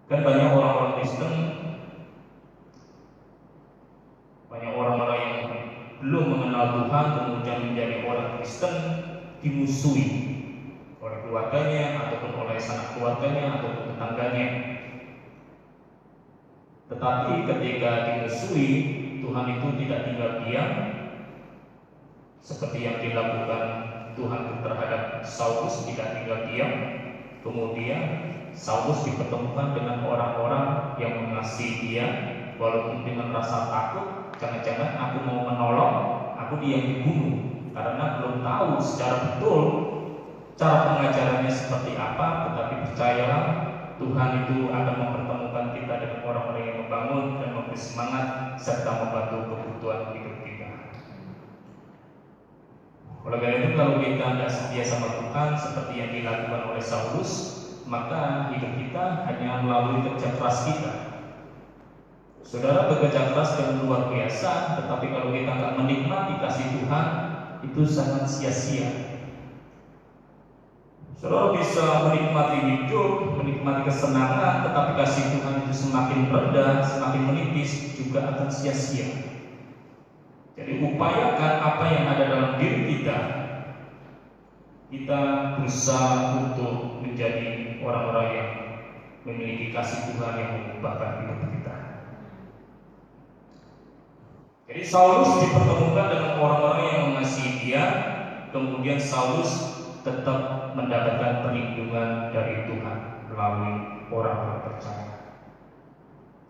Kan banyak orang-orang Kristen, banyak orang-orang yang belum mengenal Tuhan kemudian menjadi orang Kristen dimusuhi oleh keluarganya ataupun oleh sanak keluarganya ataupun tetangganya. Tetapi ketika dimusuhi, Tuhan itu tidak tinggal diam seperti yang dilakukan Tuhan terhadap Saulus, tidak tinggal diam. Kemudian Saulus dipertemukan dengan orang-orang yang mengasihi dia, walaupun dengan rasa takut, jangan-jangan aku mau menolong, aku dia dibunuh, karena belum tahu secara betul cara pengajarannya seperti apa. Tetapi percayalah, Tuhan itu akan mempertemukan kita dengan orang-orang yang membangun dan memberi semangat serta membantu kebutuhan hidup kita. Oleh karena itu, kalau kita tidak setia sama Tuhan seperti yang dilakukan oleh Saulus, maka hidup kita hanya melalui kerja keras kita. Saudara bekerja keras dengan luar biasa, tetapi kalau kita nggak menikmati kasih Tuhan, itu sangat sia-sia. Saudara bisa menikmati hidup, menikmati kesenangan, tetapi kasih Tuhan itu semakin rendah, semakin menipis, juga akan sia-sia. Jadi upayakan apa yang ada dalam diri kita. Kita berusaha untuk menjadi orang-orang yang memiliki kasih Tuhan yang mengubahkan hidup kita. Jadi Saulus dipertemukan dengan orang-orang yang mengasihi dia, kemudian Saulus tetap mendapatkan perlindungan dari Tuhan melalui orang-orang percaya.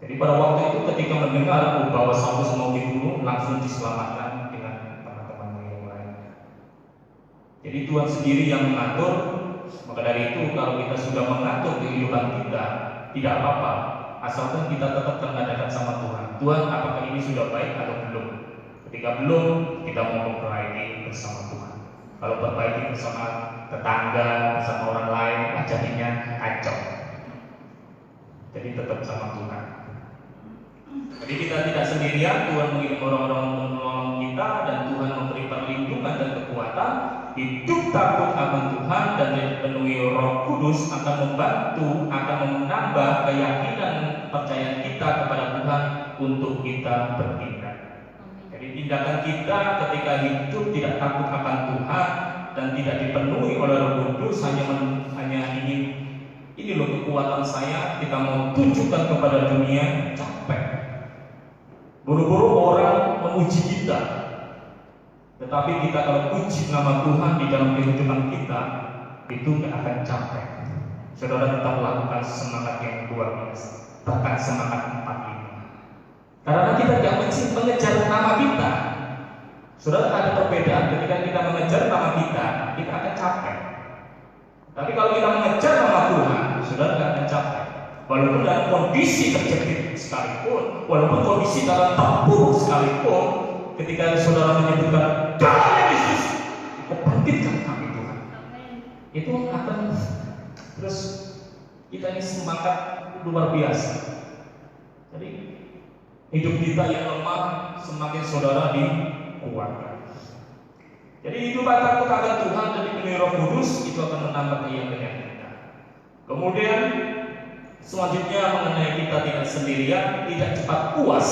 Jadi pada waktu itu ketika mendengar bahwa Saulus mau dibunuh, langsung diselamatkan dengan teman-teman yang lainnya. Jadi Tuhan sendiri yang mengatur. Maka dari itu kalau kita sudah mengatur kehidupan kita, tidak apa-apa, asalkan kita tetap mengadakan sama Tuhan. Tuhan, apakah ini sudah baik atau belum? Ketika belum, kita mau memperbaiki bersama Tuhan. Kalau perbaiki bersama tetangga, bersama orang lain, jadinya kacau. Jadi tetap sama Tuhan. Jadi kita tidak sendirian, Tuhan mengirim orang-orang untuk menolong kita, dan Tuhan memberi perlindungan dan kekuatan. Hidup takut akan Tuhan dan dipenuhi Roh Kudus akan membantu, akan menambah keyakinan percaya kita kepada Tuhan untuk kita bertindak. Jadi tindakan kita ketika hidup tidak takut akan Tuhan dan tidak dipenuhi oleh Roh Kudus hanya ingin ini loh kekuatan saya, kita mau tunjukkan kepada dunia, capek. Buru-buru orang memuji kita, tetapi kita kalau puji nama Tuhan di dalam kehidupan kita, itu nggak akan capek. Saudara tetap melakukan semangat yang luar biasa, bahkan semangat 45. Karena kita tidak mengejar nama kita. Saudara, ada perbedaan ketika kita mengejar nama kita akan capek. Tapi kalau kita mengejar nama Tuhan, saudara nggak akan capek. Walaupun dalam kondisi terjepit sekalipun, walaupun kondisi dalam terpuruk sekalipun, ketika saudara menyebutkan darah Yesus, bangkitkan kami Tuhan. Itu akan terus kita ini semangat luar biasa. Jadi hidup kita yang lemah semakin saudara dikuatkan. Jadi hidup takut akan Tuhan dan dipenuhi Roh Kudus itu akan menambah keyakinan kita. Kemudian selanjutnya mengenai kita tidak sendirian, tidak cepat puas,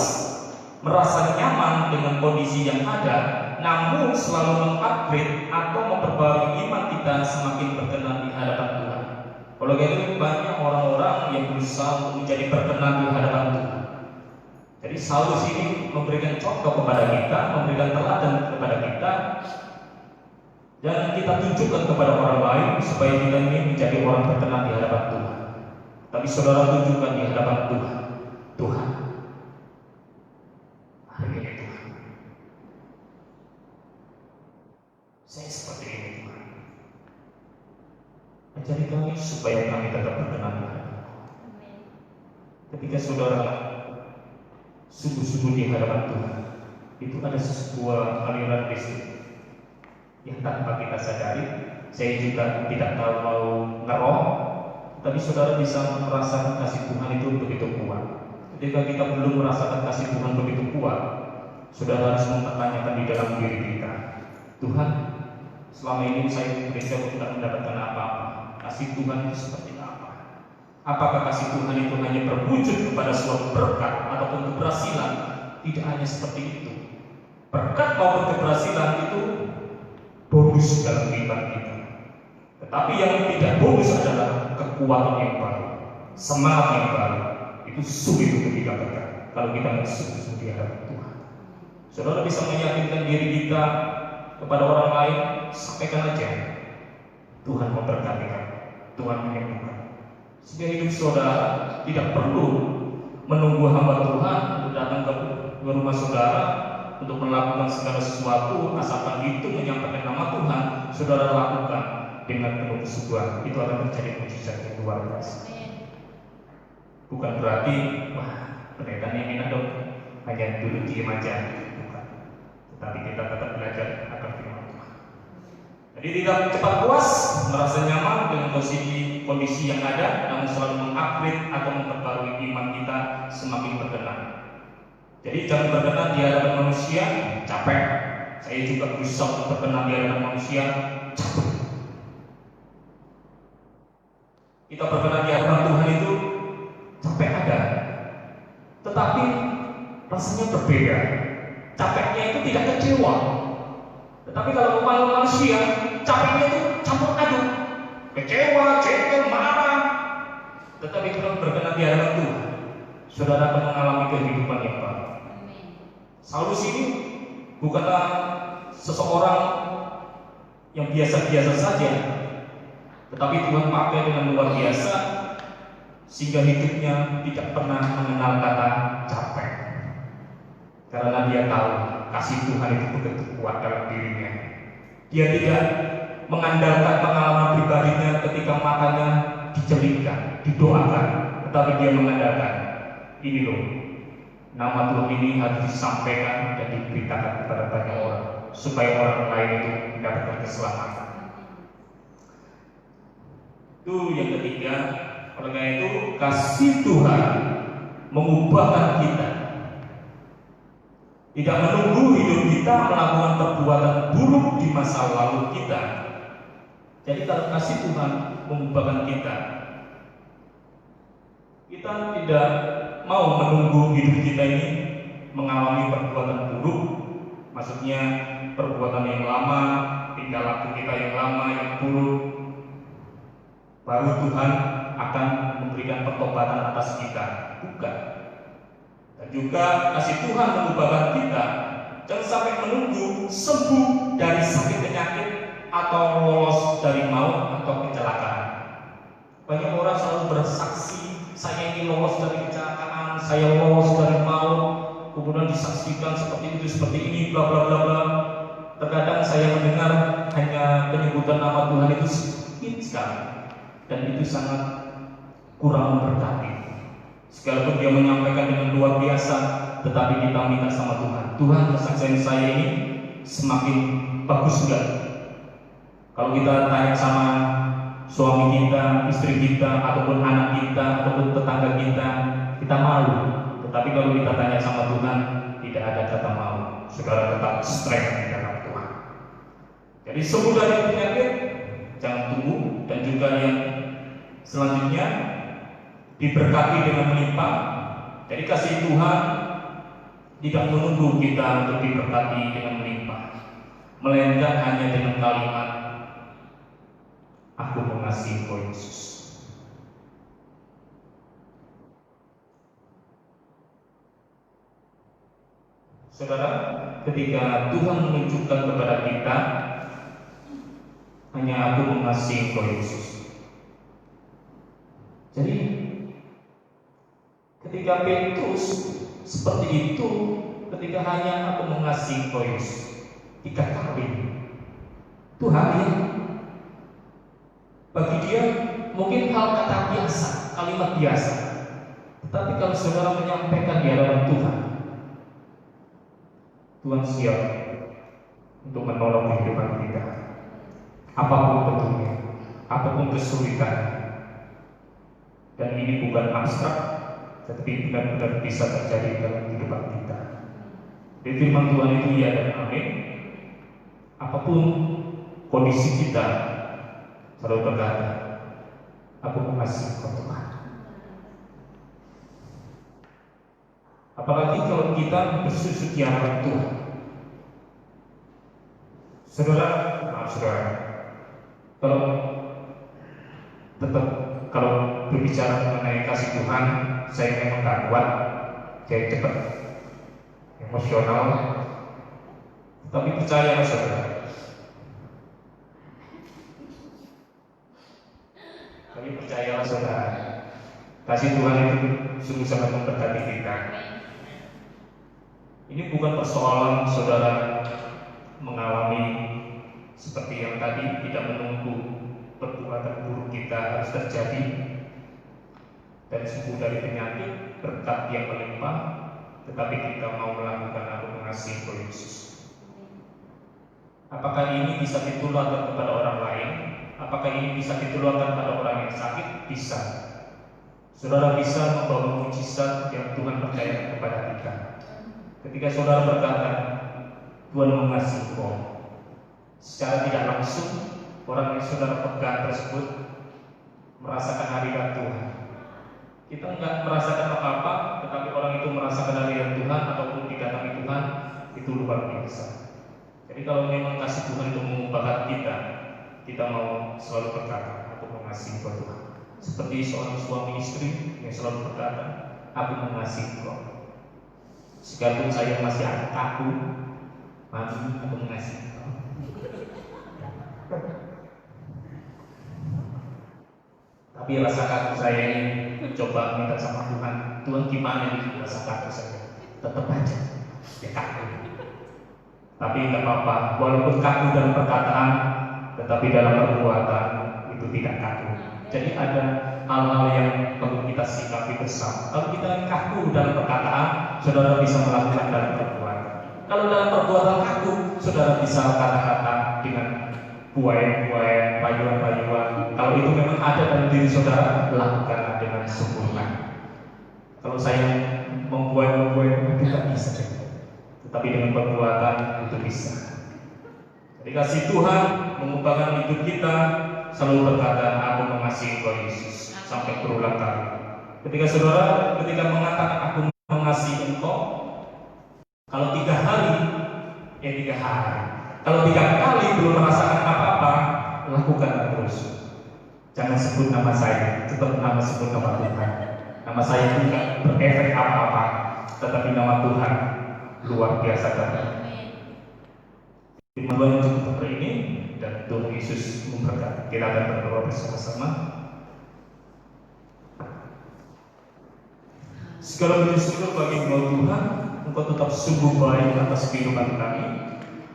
merasa nyaman dengan kondisi yang ada, namun selalu mengupgrade atau memperbarui iman kita semakin berkenan di hadapan Tuhan. Kalau gitu banyak orang-orang yang berusaha untuk menjadi berkenan di hadapan Tuhan. Jadi Saulus ini memberikan contoh kepada kita, memberikan teladan kepada kita. Jangan kita tunjukkan kepada orang lain supaya kita ini menjadi orang berkenan di hadapan Tuhan. Tapi saudara tunjukkan di hadapan Tuhan. Tuhan, hari ini Tuhan, saya seperti ini Tuhan. Ajari kami supaya kami tetap berkenan di hadapan Kau. Ketika saudara sungguh-sungguh di hadapan Tuhan, itu ada sebuah aliran listrik yang tanpa kita sadari. Saya juga tidak tahu mau ngeroh, tapi saudara bisa merasakan kasih Tuhan itu begitu kuat. Ketika kita belum merasakan kasih Tuhan begitu kuat, saudara harus mempertanyakan di dalam diri kita, Tuhan, selama ini saya gereja tidak mendapatkan apa-apa. Kasih Tuhan itu seperti apa? Apakah kasih Tuhan itu hanya berwujud kepada suatu berkat ataupun keberhasilan? Tidak hanya seperti itu. Berkat maupun keberhasilan itu bonus dalam kehidupan kita. Tetapi yang tidak bonus adalah kekuatan yang baru, semangat yang baru. Itu sulit untuk didapatkan kalau kita nggak sungguh-sungguh di hadapan Tuhan. Saudara bisa meyakinkan diri kita kepada orang lain, sampaikan aja. Tuhan memberkati kamu, Tuhan menyembuhkan. Sehingga hidup saudara tidak perlu menunggu hamba Tuhan untuk datang ke rumah saudara untuk melakukan segala sesuatu, asalkan itu menyampaikan nama Tuhan, saudara lakukan dengan penuh kesungguhan. Itu akan terjadi mujizat yang luar biasa. Bukan berarti, wah, pendeta ini enak dong, hanya dulu diem aja. Bukan. Tetapi kita tetap belajar akan firman Tuhan. Jadi tidak cepat puas, merasa nyaman dengan kondisi yang ada, namun selalu mengupgrade atau memperbarui iman kita semakin berkenan. Jadi jangan berkenan di hadapan manusia, capek. Saya juga berusaha untuk berkenan di hadapan manusia, capek. Kita berkenan di hadapan Tuhan itu capek ada, tetapi rasanya berbeda. Capeknya itu tidak kecewa, tetapi kalau manusia, capeknya itu campur aduk, kecewa, jengkel, marah. Tetapi kalau berkenan di hadapan Tuhan, saudara akan mengalami kehidupan yang baru. Saulus ini bukanlah seseorang yang biasa-biasa saja, tetapi Tuhan pakai dengan luar biasa sehingga hidupnya tidak pernah mengenal kata capek. Karena dia tahu kasih Tuhan itu begitu kuat dalam dirinya. Dia tidak mengandalkan pengalaman pribadinya ketika matanya dicelingkan, didoakan, tetapi dia mengandalkan ini loh, nama Tuhan ini harus disampaikan dan diberitakan kepada banyak orang supaya orang lain itu mendapatkan keselamatan. Itu yang ketiga. Oleh karena itu kasih Tuhan mengubahkan kita tidak menunggu hidup kita melakukan perbuatan buruk di masa lalu kita. Jadi kalau kasih Tuhan mengubahkan kita tidak mau menunggu hidup kita ini mengalami perbuatan buruk, maksudnya perbuatan yang lama, tingkah laku kita yang lama, yang buruk, baru Tuhan akan memberikan pertobatan atas kita. Bukan. Dan juga kasih Tuhan mengubahkan kita, jangan sampai menunggu sembuh dari sakit penyakit atau lolos dari maut atau kecelakaan. Banyak orang selalu bersaksi, saya ini lolos dari kecelakaan, saya lolos dari maut, kemudian disaksikan seperti itu, seperti ini, bla bla bla bla. Terkadang saya mendengar hanya penyebutan nama Tuhan itu sedikit sekali, dan itu sangat kurang memberkati. Sekalipun dia menyampaikan dengan luar biasa, tetapi kita minta sama Tuhan, Tuhan kesaksian saya ini semakin bagus enggak? Kalau kita tanya sama suami kita, istri kita, ataupun anak kita, ataupun tetangga kita malu. Tetapi kalau kita tanya sama Tuhan, tidak ada kata malu. Saudara tetap strength di dalam Tuhan. Jadi sembuh dari penyakit, jangan tunggu. Dan juga yang selanjutnya, diberkati dengan melimpah. Jadi kasih Tuhan tidak menunggu kita untuk diberkati dengan melimpah, melainkan hanya dengan kalimat, aku mengasihi Engkau Yesus. Saudara, ketika Tuhan menunjukkan kepada kita, hanya aku mengasihi Engkau Yesus. Jadi ketika Petrus seperti itu, ketika hanya aku mengasihi Engkau Yesus, 3 kali, Tuhan ya, bagi dia mungkin hal kata biasa, kalimat biasa. Tetapi kalau saudara menyampaikan di hadapan Tuhan, Tuhan siap untuk menolong kehidupan kita, apapun bentuknya, apapun kesulitan. Dan ini bukan abstrak, tetapi benar-benar bisa terjadi dalam kehidupan kita. Di firman Tuhan itu ya dan amin. Apapun kondisi kita, selalu berkata, aku mengasihi Engkau Tuhan. Apalagi kalau kita bersusuk di hadapan Tuhan. Saudara, kalau berbicara mengenai kasih Tuhan, saya memang gak kuat, saya cepat emosional. Tapi percayalah saudara, kasih Tuhan itu sungguh sangat memberkati kita. Ini bukan persoalan saudara mengalami seperti yang tadi, tidak menunggu perbuatan buruk kita harus terjadi dan sembuh dari penyakit, berkat yang melimpah, tetapi kita mau melakukan aku mengasihi Engkau Yesus. Apakah ini bisa ditularkan kepada orang lain? Apakah ini bisa ditularkan pada orang yang sakit? Bisa. Saudara bisa membawa mujizat yang Tuhan percayakan kepada kita. Ketika saudara berkata, Tuhan mengasihi engkau, secara tidak langsung orang yang saudara pegang tersebut merasakan hadirat Tuhan. Kita enggak merasakan apa-apa, tetapi orang itu merasakan hadirat Tuhan ataupun didatangi Tuhan, itu luar biasa. Jadi kalau memang kasih Tuhan itu mengubahkan kita mau selalu berkata, aku mengasihi engkau Tuhan. Seperti seorang suami istri yang selalu berkata, aku mengasihi engkau. Sekalipun saya masih agak kaku, mami, aku mengasihi engkau. Tapi rasa kaku saya ini coba minta sama Tuhan, Tuhan gimana nih rasa kaku saya? Tetap aja, ya kaku. Tapi nggak apa-apa, walaupun kaku dalam perkataan, tetapi dalam perbuatan itu tidak kaku. Jadi ada hal-hal yang perlu kita sikapi bersama. Kalau kita kaku dalam perkataan, saudara bisa melakukan dalam perbuatan. Kalau dalam perbuatan kaku, saudara bisa kata-kata dengan buai-buai, payuan-payuan. Kalau itu memang ada dalam diri saudara, lakukanlah dengan sempurna. Kalau saya membuai-buai, itu tidak bisa. tetapi dengan perbuatan itu bisa. Jadi kasih Tuhan mengubahkan hidup kita, selalu berkata, aku mengasihi Engkau Yesus, sampai berulang kali. Ketika saudara mengatakan aku mengasihi Engkau, kalau 3 hari, ya 3 hari. Kalau 3 kali belum merasakan apa-apa, lakukan terus. Jangan sebut nama saya, tetap sebut nama Tuhan. Nama saya tidak berefek apa-apa, tetapi nama Tuhan luar biasa kata. Firman Tuhan cukup hari ini, dan Tuhan Yesus memberkati. Kita akan berdoa bersama-sama. Segala puji syukur bagi Engkau Tuhan, Engkau tetap sungguh baik atas kehidupan kami.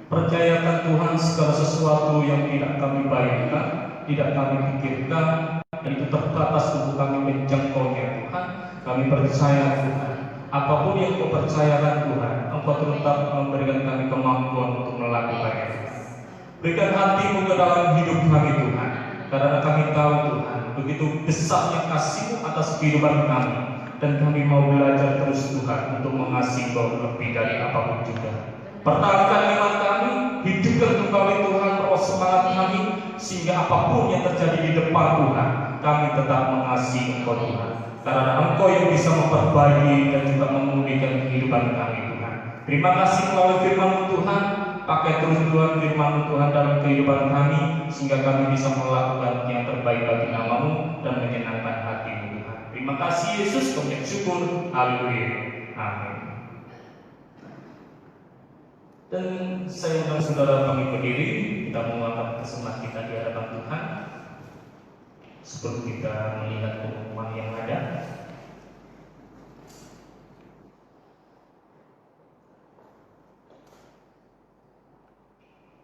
Percayakan Tuhan segala sesuatu yang tidak kami bayangkan, tidak kami pikirkan, dan itu terbatas untuk kami menjangkaunya Tuhan. Kami percaya Tuhan, apapun yang Kau percayakan Tuhan, Engkau tetap memberikan kami kemampuan untuk melakukannya. Berikan hati-Mu ke dalam hidup kami Tuhan, karena kami tahu Tuhan, begitu besarnya kasih-Mu atas kehidupan kami, dan kami mau belajar terus Tuhan untuk mengasihi Kau lebih dari apapun juga. Pertahankan iman kami, hidupkan kembali Tuhan roh semangat kami, sehingga apapun yang terjadi di depan Tuhan, kami tetap mengasihi Engkau Tuhan. Karena Engkau yang bisa memperbaiki dan juga memulihkan kehidupan kami Tuhan. Terima kasih melalui firman-Mu Tuhan. Pakai terus Tuhan firman-Mu Tuhan dalam kehidupan kami, sehingga kami bisa melakukan yang terbaik bagi nama-Mu dan menyenangkan hati-Mu Tuhan. Terima kasih Yesus, kami syukur. Haleluya. Amin. Dan saya undang saudara kami berdiri, kita mengangkat kesemat kita di hadapan Tuhan. Sebelum kita melihat pengumuman yang ada,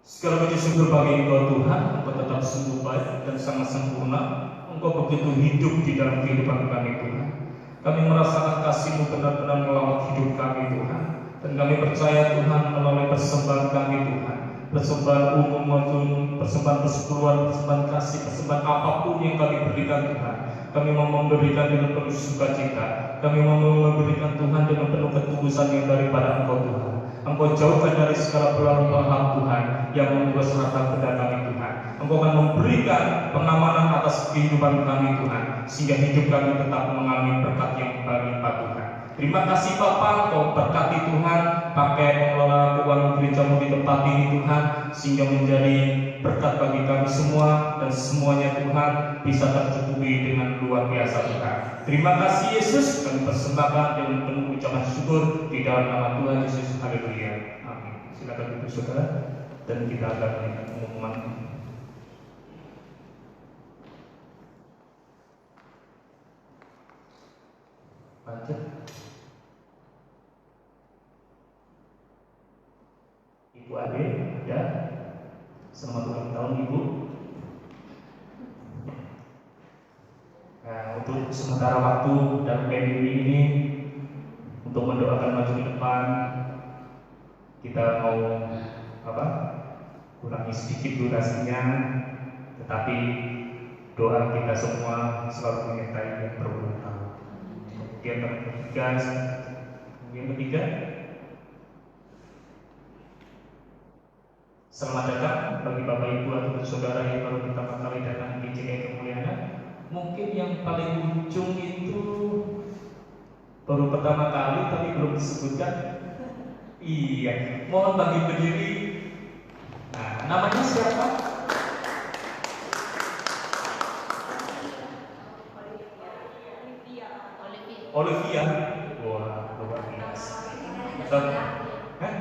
segala puji syukur bagi Engkau Tuhan, Engkau tetap sungguh baik dan sangat sempurna. Engkau begitu hidup di dalam kehidupan kami Tuhan. Kami merasakan kasih-Mu benar-benar melawat hidup kami Tuhan. Dan kami percaya Tuhan melalui persembahan kami Tuhan, persembahan umum maupun persembahan persepuluhan, persembahan kasih, persembahan apapun yang kami berikan Tuhan, kami mau memberikan dengan penuh sukacita. Kami mau memberikan Tuhan dengan penuh ketulusan yang daripada Engkau Tuhan. Engkau jauhkan dari segala pelanggaran Tuhan yang membuat serata benda kami Tuhan. Engkau akan memberikan pengamanan atas kehidupan kami Tuhan, sehingga hidup kami tetap mengalami berkat yang berlimpah Tuhan. Terima kasih Bapa, Kau berkati Tuhan, pakai pengelola keuangan gereja-Mu di tempat ini Tuhan, sehingga menjadi berkat bagi kami semua, dan semuanya Tuhan bisa tercukupi dengan luar biasa Tuhan. Terima kasih Yesus, kami persembahkan dengan penuh ucapan syukur di dalam nama Tuhan Yesus. Haleluya. Amin. Silakan duduk saudara, dan kita akan melihat pengumuman. Lanjut. Ibu Ade, ada. Selamat ulang tahun Ibu. Nah, untuk sementara waktu dan PBB ini, untuk mendoakan maju ke depan, kita mau kurangi sedikit durasinya, tetapi doa kita semua selalu menyertai yang berulang tahun. Yang ketiga, selamat datang bagi Bapak Ibu atau saudara yang baru pertama kali datang di GKI Kemuliaan. Mungkin yang paling ujung itu baru pertama kali tapi belum disebutkan. Iya, mohon bagi berdiri. Nah, namanya siapa? Olivia. Wah, luar biasa. Betul. Hah?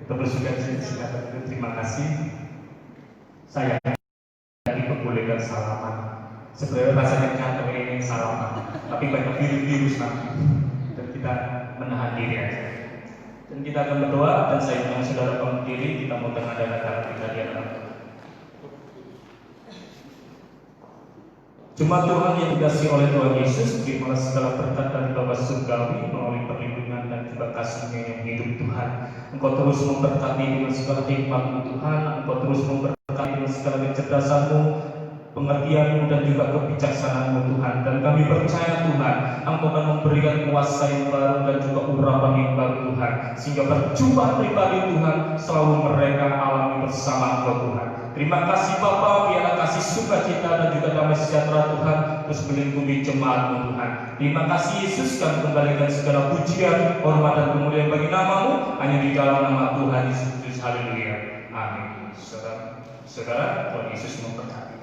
Kita bersyukur silakan. Terima kasih. Saya diperbolehkan salaman. Sebenarnya rasanya kantor ini salaman, tapi banyak virus nanti, dan kita menahan diri aja. Dan kita akan berdoa, dan saya ingin saudara berdiri, kita mau mengadakan kita di hadapan Tuhan. Jemaat Tuhan yang dikasihi oleh Tuhan Yesus, berikanlah segala berkat dari Bapa Surgawi melalui perlindungan dan juga kasih-Nya yang hidup Tuhan. Engkau terus memberkati dengan segala hikmat-Mu Tuhan, Engkau terus memberkati dengan segala kecerdasan-Mu, pengertian-Mu dan juga kebijaksanaan-Mu Tuhan. Dan kami percaya Tuhan, Tuhan, Engkau akan memberikan kuasa yang baru dan juga urapan yang baru Tuhan, sehingga perjumpaan pribadi Tuhan selalu mereka alami bersama Engkau Tuhan. Terima kasih Bapa, biarlah kasih sukacita dan juga damai sejahtera Tuhan terus melingkupi jemaat-Mu Tuhan. Terima kasih Yesus, kami kembalikan segala pujian, hormat dan kemuliaan bagi nama-Mu hanya di dalam nama Tuhan Yesus Kristus. Haleluya. Amin. Saudara, Tuhan Yesus memberkati.